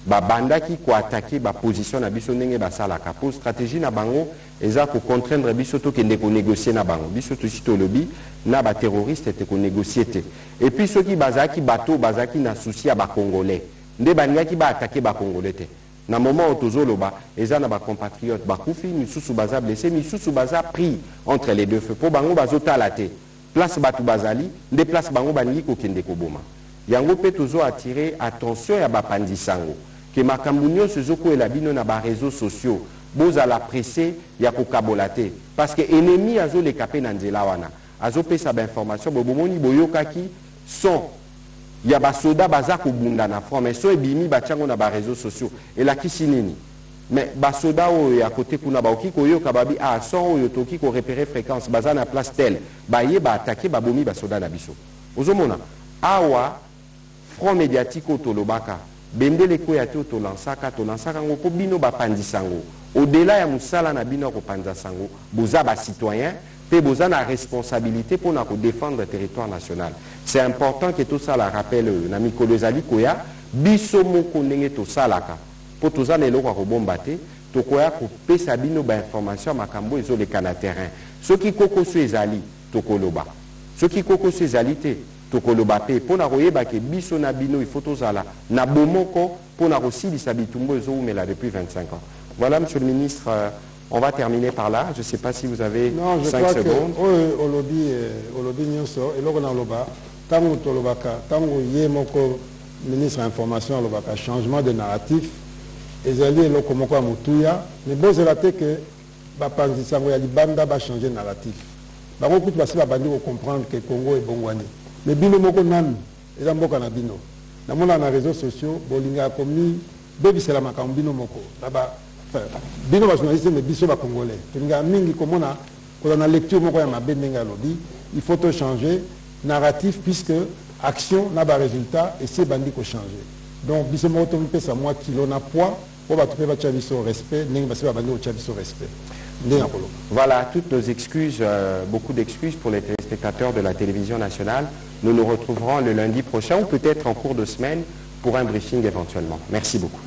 ba bandaki ko attaquer ba position na biso ndenge basalaka pour stratégie na bango eza ko contraindre biso to kende ko négocier na bango biso to sito lobi na ba terroriste te ko négocier te et puis ceux qui bazaki bato bazaki na souci à ba congolais nde bandaki ba attaquer ba congolais te na moment où tozoloba eza na ba compatriotes ba kufi misusu baza blessé misusu baza pris entre les deux feux po bango bazotala te place batu bazali nde place bango bangi ko kende ko boma yango pe tozo attirer attention ya ba pandisango que makambo nyonso ezokwela bino na ba réseaux sociaux bozala pressé ya kokabolate parce que ennemi azoleka pe na nzela wana azopesa ba information bomoni boyokaki son ya ba soda baza kobunda na front mais so ebimi batiango na ba réseaux sociaux elakisi nini mais ba soda oyo ya côté kuna baoki koyoka babi son oyo toki ko repérer fréquence baza na place telle baye ba attaquer babomi ba soda na biso ozomona awa front médiatique otolobaka bendele ko ya to lansaka ngo po bino ba pandisango au-delà ya musala na bino ko pandisango boza ba citoyen pe boza na responsabilité pour na ko défendre le territoire national. C'est important que tout ça la rappelle na mikolo ezali koya biso moko ndenge to salaka po toza na eloko ko bombate to koya ko pesa bino ba information makambo ezoleka na terrain. Soki kokoso ezali to koloba. Soki kokoso ezali te tokoloba pe pona koyeba ke biso na bino il faut tozala na bomoko pona kosilisa bitumbo ezoumela depuis 25 ans. Voilà, monsieur le ministre, on va terminer par là. Je ne sais pas si vous avez 5 secondes. Olobi nyonso eloko na loba tango tolobaka tango ye moko ministre information alobaka changement de narratif ezali eloko moko ya mutuya mais bozela te ke bapanzisango ya libanda ba changer narratif. Bango kutu basi babandi ko comprendre que Congo est bongwani. Mais bino moko nanu eza mboka na bino namona na réseaux sociaux bolinga komi bebisela makambo bino moko naba bino ba journaliste mais biso ba congolais tolinga mingi komona koza na lecture moko ya mabe ndenge alobi il faut to changer narratif puisque action na ba résultat et c'est bandi ko changer donc biso moko to mpesa moi kilo na poids po ba tupe ba tia biso respect ndenge basi ba bandi ko tia biso respect. Voilà, toutes nos excuses, beaucoup d'excuses pour les téléspectateurs de la télévision nationale. Nous nous retrouverons le lundi prochain ou peut-être en cours de semaine pour un briefing éventuellement. Merci beaucoup.